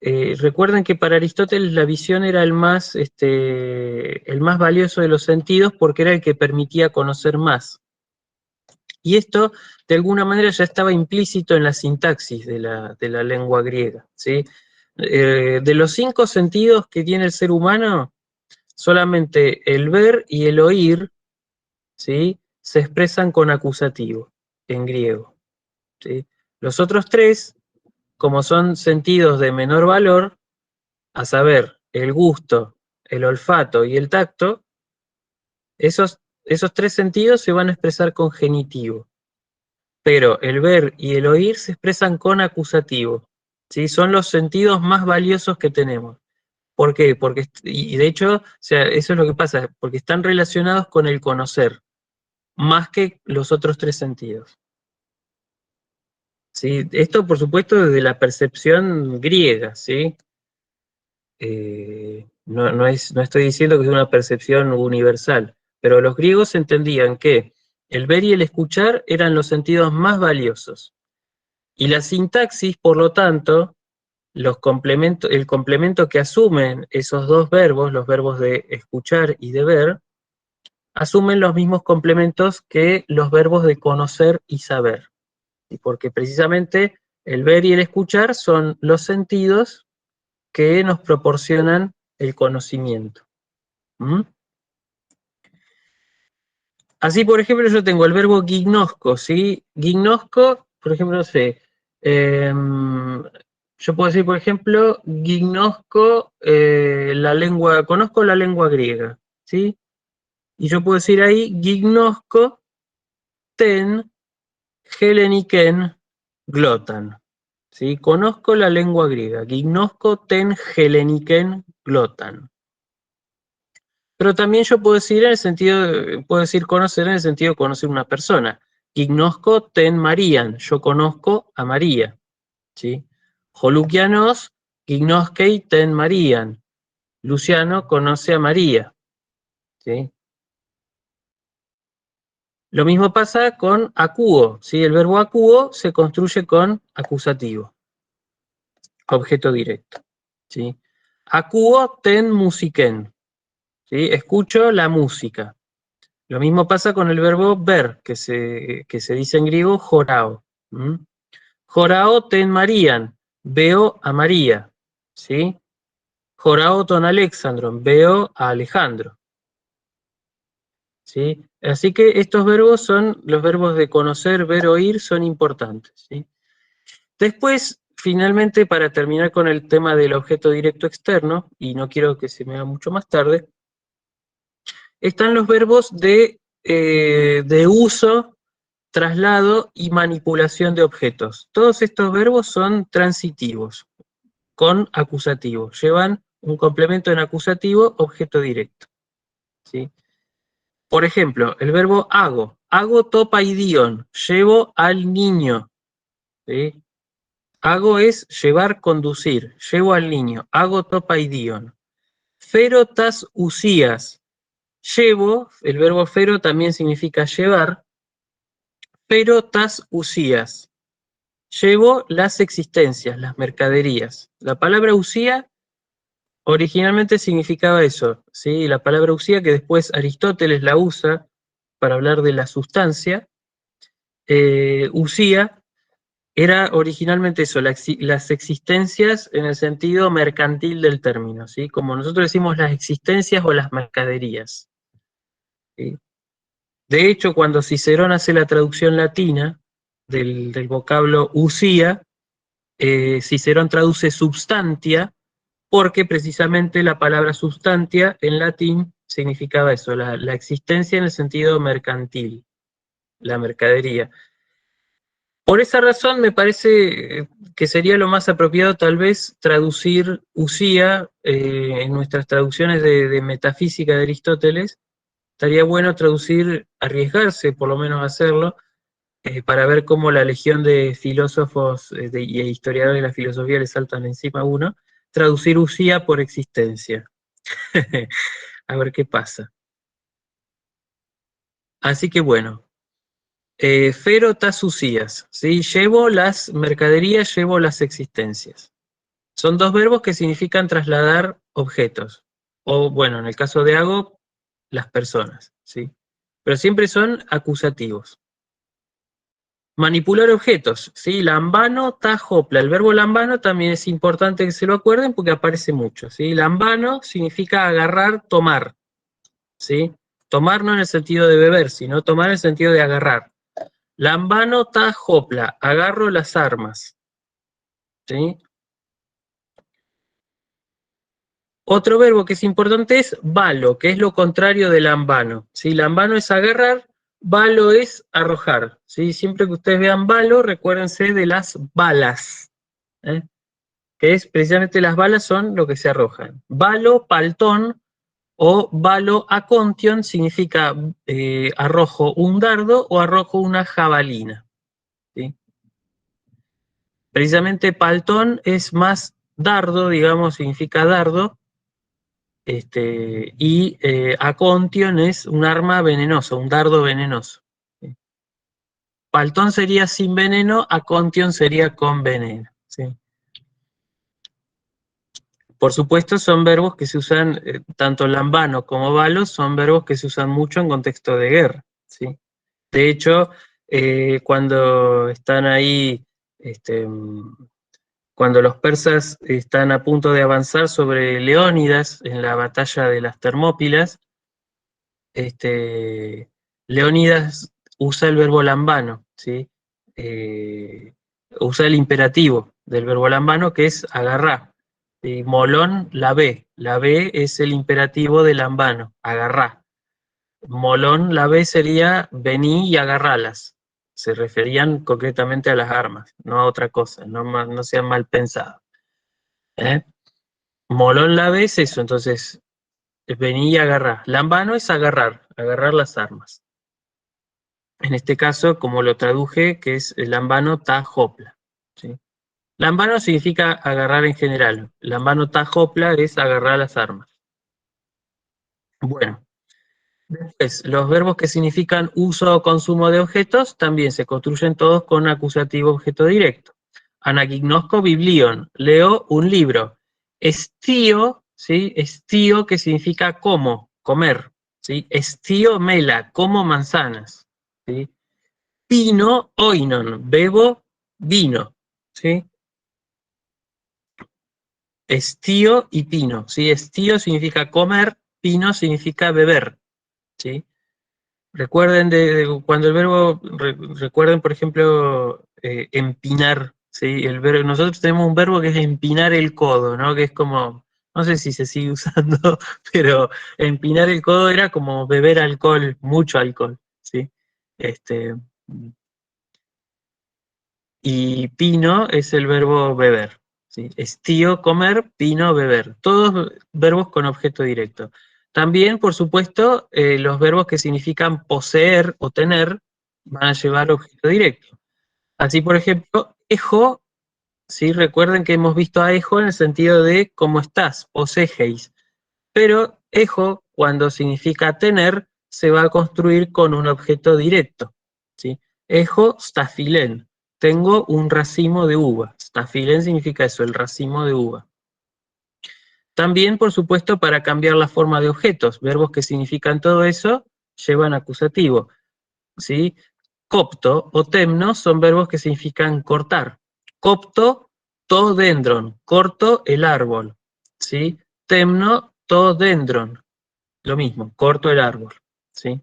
recuerden que para Aristóteles la visión era el más valioso de los sentidos porque era el que permitía conocer más. Y esto, de alguna manera, ya estaba implícito en la sintaxis de la lengua griega, ¿sí? De los 5 sentidos que tiene el ser humano, solamente el ver y el oír, ¿sí? Se expresan con acusativo en griego, ¿sí? Los otros 3, como son sentidos de menor valor, a saber, el gusto, el olfato y el tacto, esos 3 sentidos se van a expresar con genitivo. Pero el ver y el oír se expresan con acusativo, ¿sí? Son los sentidos más valiosos que tenemos. ¿Por qué? Y de hecho, o sea, eso es lo que pasa, porque están relacionados con el conocer, más que los otros 3 sentidos. ¿Sí? Esto, por supuesto, desde la percepción griega, ¿sí? No estoy diciendo que es una percepción universal, pero los griegos entendían que el ver y el escuchar eran los sentidos más valiosos. Y la sintaxis, por lo tanto, el complemento que asumen esos dos verbos, los verbos de escuchar y de ver, asumen los mismos complementos que los verbos de conocer y saber. Y porque precisamente el ver y el escuchar son los sentidos que nos proporcionan el conocimiento. ¿Mm? Así, por ejemplo, yo tengo el verbo gignosco, ¿sí? Gignosco, por ejemplo, no sé, yo puedo decir, por ejemplo, gignosco conozco la lengua griega, ¿sí? Y yo puedo decir ahí, gignosco ten heleniken glotan, ¿sí? Conozco la lengua griega, gignosco ten heleniken glotan. Pero también yo puedo decir puedo decir conocer en el sentido de conocer una persona. Gignosco ten Marian, yo conozco a María, ¿sí? Jolukianos, gignoskei ten Marian, Luciano conoce a María, ¿sí? Lo mismo pasa con acuo, ¿sí? El verbo acuo se construye con acusativo, objeto directo, ¿sí? Acuo ten musiken, ¿sí? Escucho la música. Lo mismo pasa con el verbo ver, que se dice en griego jorao. Jorao ten Marian, veo a María, ¿sí? Jorao ton Alexandron, veo a Alejandro, ¿sí? Así que estos verbos son, los verbos de conocer, ver, oír, son importantes, ¿sí? Después, finalmente, para terminar con el tema del objeto directo externo, y no quiero que se me haga mucho más tarde, están los verbos de uso, traslado y manipulación de objetos. Todos estos verbos son transitivos, con acusativo. Llevan un complemento en acusativo, objeto directo, ¿sí? Por ejemplo, el verbo hago topaidion, llevo al niño, ¿sí? Hago es llevar, conducir, llevo al niño, hago topaidion. Ferotas usías, llevo, el verbo fero también significa llevar, ferotas usías, llevo las existencias, las mercaderías. La palabra usía originalmente significaba eso, ¿sí? La palabra usía, que después Aristóteles la usa para hablar de la sustancia, usía era originalmente eso, las existencias en el sentido mercantil del término, ¿sí? Como nosotros decimos las existencias o las mercaderías, ¿sí? De hecho, cuando Cicerón hace la traducción latina del vocablo usía, Cicerón traduce substantia, porque precisamente la palabra substantia en latín significaba eso, la existencia en el sentido mercantil, la mercadería. Por esa razón me parece que sería lo más apropiado tal vez traducir usía en nuestras traducciones de metafísica de Aristóteles. Estaría bueno traducir, arriesgarse por lo menos a hacerlo, para ver cómo la legión de filósofos y historiadores de la filosofía le saltan encima a uno, traducir usía por existencia. A ver qué pasa. Así que bueno, ferotas usías, ¿sí? Llevo las mercaderías, llevo las existencias. Son dos verbos que significan trasladar objetos. O bueno, en el caso de hago, las personas, ¿sí? Pero siempre son acusativos. Manipular objetos, ¿sí? Lambano, tajopla. El verbo lambano también es importante que se lo acuerden porque aparece mucho, ¿sí? Lambano significa agarrar, tomar, ¿sí? Tomar no en el sentido de beber, sino tomar en el sentido de agarrar. Lambano, tajopla. Agarro las armas, ¿sí? Otro verbo que es importante es balo, que es lo contrario de lambano, ¿sí? Lambano es agarrar, balo es arrojar, ¿sí? Siempre que ustedes vean balo, recuérdense de las balas, ¿eh? Que es precisamente las balas son lo que se arrojan. Balo, paltón o balo acontion significa arrojo un dardo o arrojo una jabalina, ¿sí? Precisamente paltón es más dardo, digamos, significa dardo, y acontion es un arma venenosa, un dardo venenoso, ¿sí? Paltón sería sin veneno, acontion sería con veneno, ¿sí? por supuesto son verbos que se usan, tanto lambano como balos, son verbos que se usan mucho en contexto de guerra, ¿sí? De hecho, cuando están ahí, cuando los persas están a punto de avanzar sobre Leónidas en la batalla de las Termópilas, Leónidas usa el verbo lambano, ¿sí? Usa el imperativo del verbo lambano, que es agarrá. Molón, la B es el imperativo de lambano, agarrá. Molón, la B sería vení y agarralas. Se referían concretamente a las armas, no a otra cosa, no sean mal pensados. Molón, la B es eso, entonces vení y agarrá. Lambano es agarrar las armas. En este caso, como lo traduje, que es el lambano ta jopla, ¿sí? Lambano significa agarrar en general. Lambano ta jopla es agarrar las armas. Bueno, después, los verbos que significan uso o consumo de objetos también se construyen todos con acusativo objeto directo. Anagignosco biblion, leo un libro. Estío, ¿sí? Estío, que significa como, comer, ¿sí? Estío mela, como manzanas, ¿sí? Pino oinon, bebo vino, ¿sí? Estío y pino, ¿sí? Estío significa comer, pino significa beber, ¿sí? Recuerden cuando el verbo, recuerden por ejemplo, empinar, ¿sí? Nosotros tenemos un verbo que es empinar el codo, ¿no? Que es como, no sé si se sigue usando, pero empinar el codo era como beber alcohol, mucho alcohol, ¿sí? Y pino es el verbo beber, ¿sí? Estío, comer, pino, beber. Todos verbos con objeto directo. También, por supuesto, los verbos que significan poseer o tener van a llevar objeto directo. Así, por ejemplo, ejo, ¿sí? Recuerden que hemos visto a ejo en el sentido de cómo estás, posegeis. Pero ejo, cuando significa tener, se va a construir con un objeto directo, ¿sí? Ejo stafilén. Tengo un racimo de uva. Stafilén significa eso, el racimo de uva. También, por supuesto, para cambiar la forma de objetos, verbos que significan todo eso llevan acusativo, ¿sí? Copto o temno son verbos que significan cortar. Copto, to dendron, corto el árbol, ¿sí? Temno, to dendron, lo mismo, corto el árbol, ¿sí?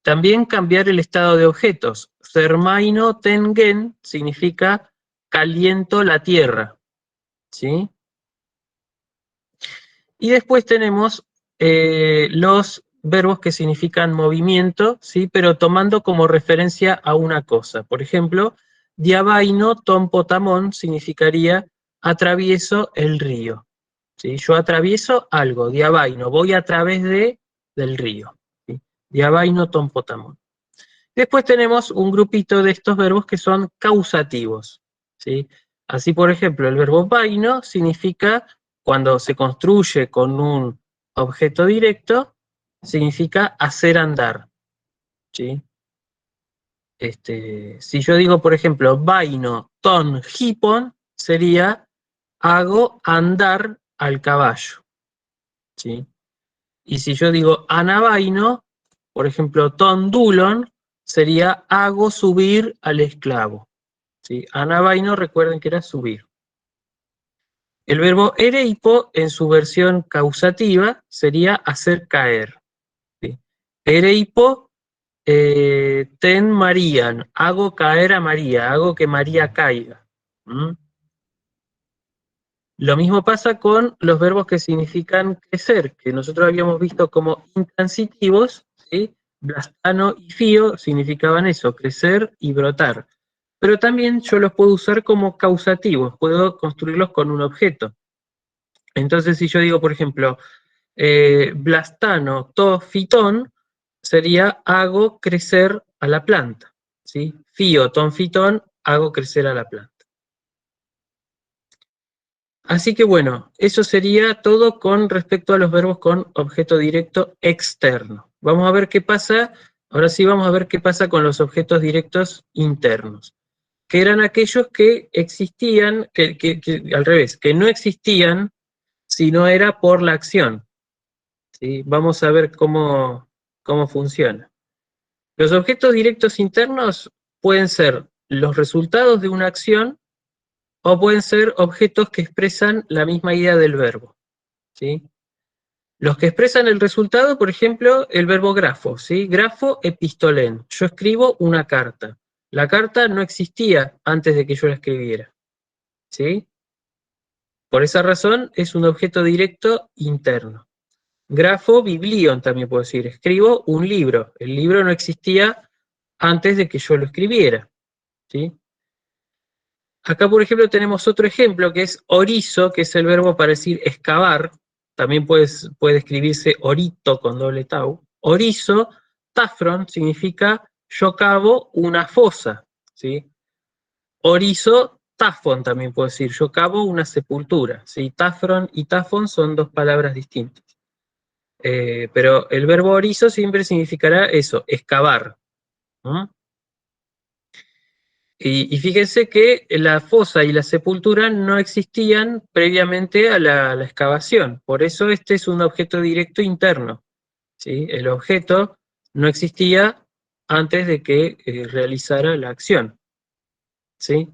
También cambiar el estado de objetos. Thermaino tengen significa caliento la tierra, ¿sí? Y después tenemos los verbos que significan movimiento, ¿sí? Pero tomando como referencia a una cosa. Por ejemplo, diabaino ton potamón significaría atravieso el río, ¿sí? Yo atravieso algo, diabaino, voy a través del río, ¿sí? Diabaino ton potamón. Después tenemos un grupito de estos verbos que son causativos, ¿sí? Así, por ejemplo, el verbo vaino significa, cuando se construye con un objeto directo, significa hacer andar, ¿sí? Si yo digo, por ejemplo, vaino ton hipon, sería hago andar al caballo, ¿sí? Y si yo digo anavaino, por ejemplo, ton dulon, sería hago subir al esclavo, ¿sí? Anavaino, recuerden que era subir. El verbo ereipo, en su versión causativa, sería hacer caer, ¿sí? Ereipo, ten Marían, hago caer a María, hago que María caiga. Lo mismo pasa con los verbos que significan crecer, que nosotros habíamos visto como intransitivos, ¿sí? Blastano y fío significaban eso, crecer y brotar. Pero también yo los puedo usar como causativos, puedo construirlos con un objeto. Entonces, si yo digo, por ejemplo, blastano to fitón, sería hago crecer a la planta, ¿sí? Fío ton fitón, hago crecer a la planta. Así que bueno, eso sería todo con respecto a los verbos con objeto directo externo. Vamos a ver qué pasa, ahora sí vamos a ver qué pasa con los objetos directos internos, que eran aquellos que existían, al revés, que no existían si no era por la acción. ¿Sí? Vamos a ver cómo funciona. Los objetos directos internos pueden ser los resultados de una acción o pueden ser objetos que expresan la misma idea del verbo. ¿Sí? Los que expresan el resultado, por ejemplo, el verbo grafo, ¿sí? Grafo epistolen. Yo escribo una carta. La carta no existía antes de que yo la escribiera. ¿Sí? Por esa razón es un objeto directo interno. Grafo biblion también puedo decir. Escribo un libro. El libro no existía antes de que yo lo escribiera. ¿Sí? Acá, por ejemplo, tenemos otro ejemplo que es orizo, que es el verbo para decir excavar. También puede escribirse orito con doble tau. Orizo, tafron, significa yo cavo una fosa. ¿Sí? Orizo, tafon también puedo decir, yo cavo una sepultura. ¿Sí? Tafron y tafon son dos palabras distintas. Pero el verbo orizo siempre significará eso, excavar. ¿No? Y fíjense que la fosa y la sepultura no existían previamente a la excavación. Por eso este es un objeto directo interno. ¿Sí? El objeto no existía antes de que realizara la acción. ¿Sí?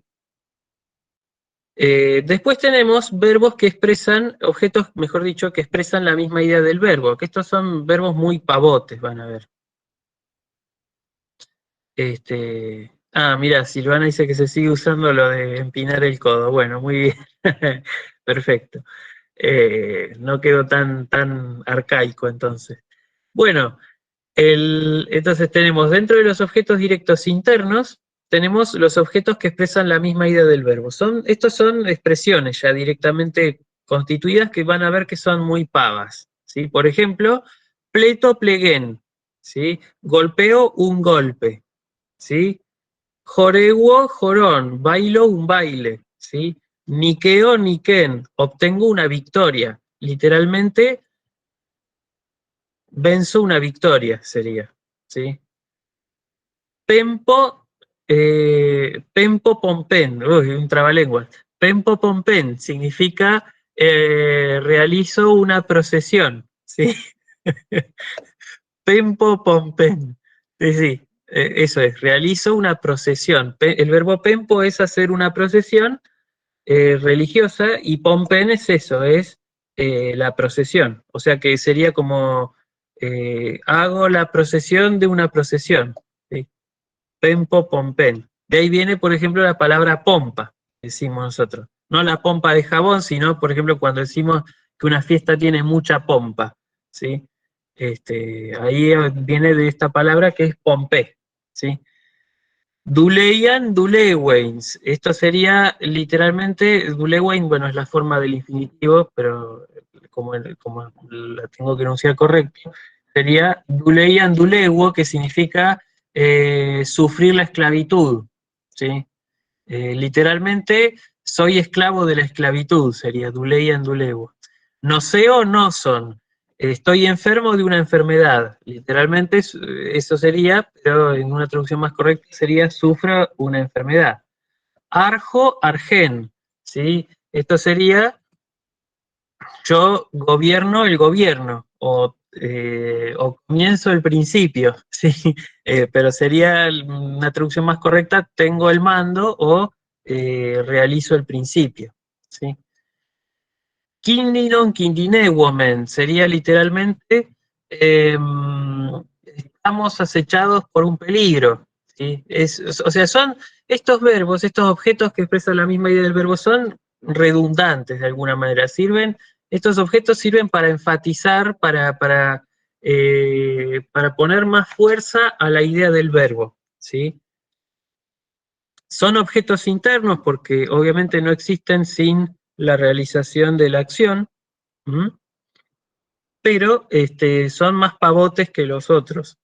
Después tenemos verbos que expresan, objetos, mejor dicho, que expresan la misma idea del verbo, que estos son verbos muy pavotes, van a ver. Mira, Silvana dice que se sigue usando lo de empinar el codo. Bueno, muy bien. Perfecto. No quedó tan arcaico entonces. Bueno, entonces tenemos dentro de los objetos directos internos, tenemos los objetos que expresan la misma idea del verbo. Estos son expresiones ya directamente constituidas que van a ver que son muy pavas. ¿Sí? Por ejemplo, pleto, pleguen. ¿Sí? Golpeo, un golpe. ¿Sí? Joreguo, jorón, bailo, un baile, ¿sí? Niqueo, niquén, obtengo una victoria. Literalmente, venzo una victoria, sería, ¿sí? Pempo, pempo pompen, uy, un trabalenguas. Pempo pompen significa realizo una procesión, ¿sí? Pempo pompen, sí, sí. Eso es, realizo una procesión. El verbo pempo es hacer una procesión religiosa y pompen es eso, es la procesión. O sea que sería como hago la procesión de una procesión. ¿Sí? Pempo pompen. De ahí viene, por ejemplo, la palabra pompa, decimos nosotros. No la pompa de jabón, sino, por ejemplo, cuando decimos que una fiesta tiene mucha pompa. ¿Sí? Ahí viene de esta palabra que es pompé. ¿Sí? Duleian, duleweins. Esto sería literalmente, dulewein, bueno, es la forma del infinitivo, pero como la tengo que enunciar correcto, sería duleian, dulewo, que significa sufrir la esclavitud. ¿Sí? Literalmente, soy esclavo de la esclavitud, sería duleian, dulewo. Noseo, no son. Estoy enfermo de una enfermedad. Literalmente eso sería, pero en una traducción más correcta sería sufro una enfermedad. Arjo, argen. ¿Sí? Esto sería yo gobierno el gobierno o comienzo el principio. ¿Sí? Pero sería una traducción más correcta, tengo el mando o realizo el principio. ¿Sí? Kindinon, kindinewomen, sería literalmente estamos acechados por un peligro. ¿Sí? O sea, son estos verbos, estos objetos que expresan la misma idea del verbo, son redundantes de alguna manera. Estos objetos sirven para enfatizar, para poner más fuerza a la idea del verbo. ¿Sí? Son objetos internos porque obviamente no existen sin la realización de la acción, pero son más pavotes que los otros.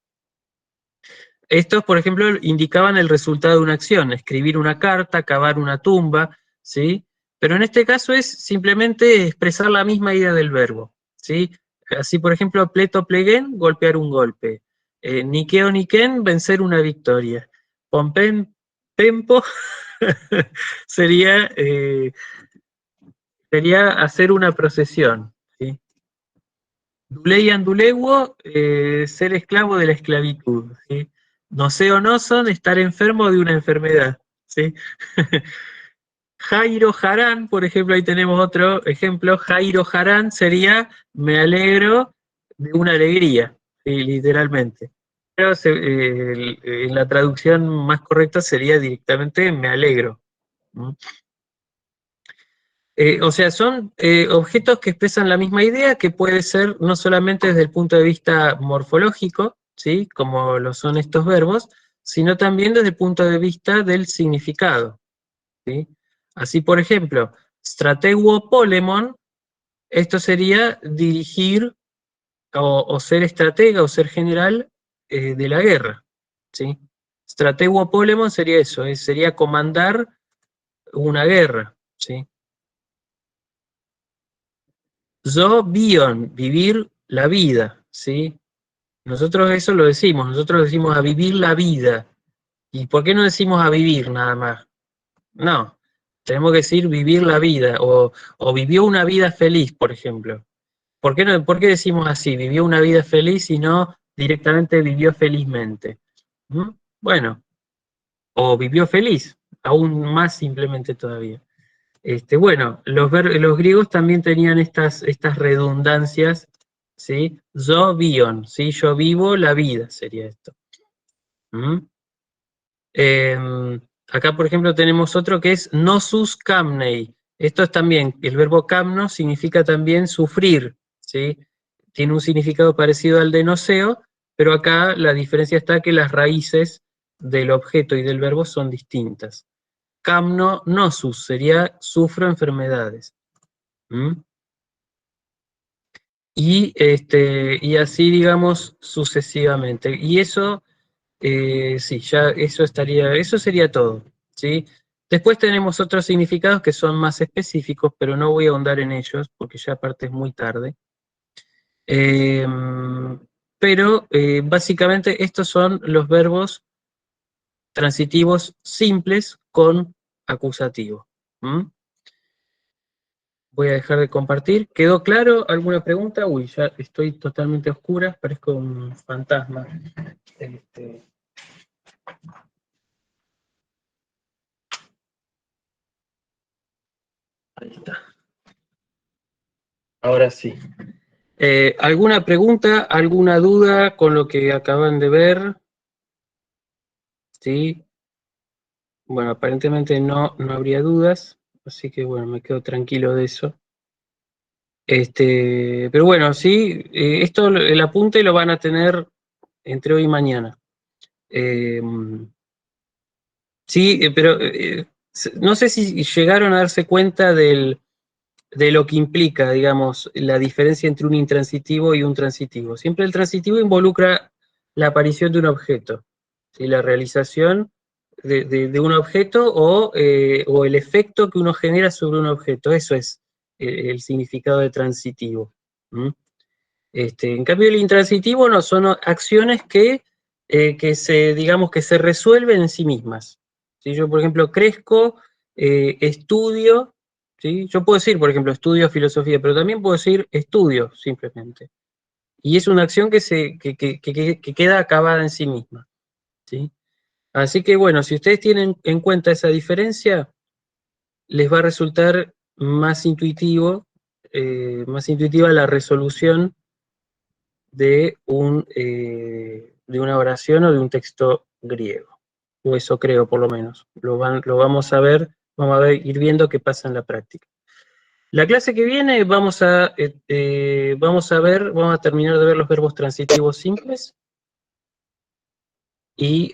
Estos, por ejemplo, indicaban el resultado de una acción, escribir una carta, cavar una tumba, ¿sí? Pero en este caso es simplemente expresar la misma idea del verbo, ¿sí? Así, por ejemplo, pleto, pleguen, golpear un golpe. Niqueo, niquen, vencer una victoria. Pompen, pempo, sería sería hacer una procesión, ¿sí? Dulei anduleguo, ser esclavo de la esclavitud, ¿sí? Noseo no son estar enfermo de una enfermedad, ¿sí? Jairo Harán, por ejemplo, ahí tenemos otro ejemplo. Jairo Harán sería me alegro de una alegría, ¿sí? Literalmente. Pero en la traducción más correcta sería directamente me alegro. ¿No? O sea, son objetos que expresan la misma idea, que puede ser no solamente desde el punto de vista morfológico, ¿sí? Como lo son estos verbos, sino también desde el punto de vista del significado, ¿sí? Así, por ejemplo, strateguo polemon, esto sería dirigir o ser estratega o ser general de la guerra, ¿sí? Strateguo polemon sería eso, sería comandar una guerra, ¿sí? Zo bion, vivir la vida, ¿sí? Nosotros eso lo decimos, nosotros decimos a vivir la vida. ¿Y por qué no decimos a vivir nada más? No, tenemos que decir vivir la vida, o vivió una vida feliz, por ejemplo. ¿Por qué decimos así? Vivió una vida feliz y no directamente vivió felizmente. ¿Mm? Bueno, o vivió feliz, aún más simplemente todavía. Bueno, los griegos también tenían estas redundancias, ¿sí? Zo bion, ¿sí? Yo vivo la vida, sería esto. ¿Mm? Acá, por ejemplo, tenemos otro que es nosus camnei. Esto es también, el verbo camno significa también sufrir, ¿sí? Tiene un significado parecido al de noseo, pero acá la diferencia está que las raíces del objeto y del verbo son distintas. Camno nosus sería sufro enfermedades. ¿Mm? Y así, digamos, sucesivamente. Y eso, sí, ya eso sería todo, ¿sí? Después tenemos otros significados que son más específicos, pero no voy a ahondar en ellos, porque ya aparte es muy tarde. Pero básicamente estos son los verbos transitivos simples con acusativo. ¿Mm? Voy a dejar de compartir. ¿Quedó claro? ¿Alguna pregunta? Uy, ya estoy totalmente oscura, parezco un fantasma. Ahí está. Ahora sí. ¿Alguna pregunta, alguna duda con lo que acaban de ver? ¿Sí? Bueno, aparentemente no habría dudas, así que bueno, me quedo tranquilo de eso. Pero bueno, sí, esto, el apunte lo van a tener entre hoy y mañana. Sí, pero no sé si llegaron a darse cuenta de lo que implica, digamos, la diferencia entre un intransitivo y un transitivo. Siempre el transitivo involucra la aparición de un objeto, ¿sí? La realización de un objeto o el efecto que uno genera sobre un objeto. Eso es el significado de transitivo. ¿Mm? En cambio, el intransitivo no son acciones digamos, que se resuelven en sí mismas. Si yo, por ejemplo, crezco, estudio, ¿sí? Yo puedo decir, por ejemplo, estudio filosofía, pero también puedo decir estudio, simplemente. Y es una acción que queda acabada en sí misma, ¿sí? Así que, bueno, si ustedes tienen en cuenta esa diferencia, les va a resultar más intuitiva la resolución de una oración o de un texto griego. O eso creo, por lo menos. Lo vamos a ver, ir viendo qué pasa en la práctica. La clase que viene vamos a terminar de ver los verbos transitivos simples y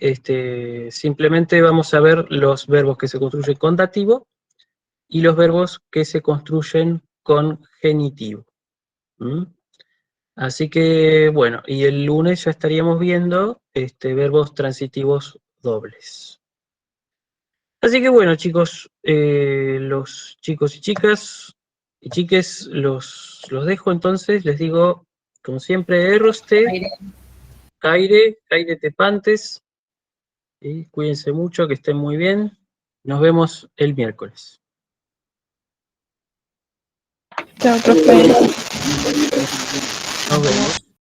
simplemente vamos a ver los verbos que se construyen con dativo y los verbos que se construyen con genitivo. ¿Mm? Así que, bueno, y el lunes ya estaríamos viendo verbos transitivos dobles. Así que, bueno, chicos, los chicos y chicas y chiques, los dejo entonces. Les digo, como siempre, Erroste, Caire Tepantes, y cuídense mucho, que estén muy bien. Nos vemos el miércoles. Chao, profe. Nos vemos.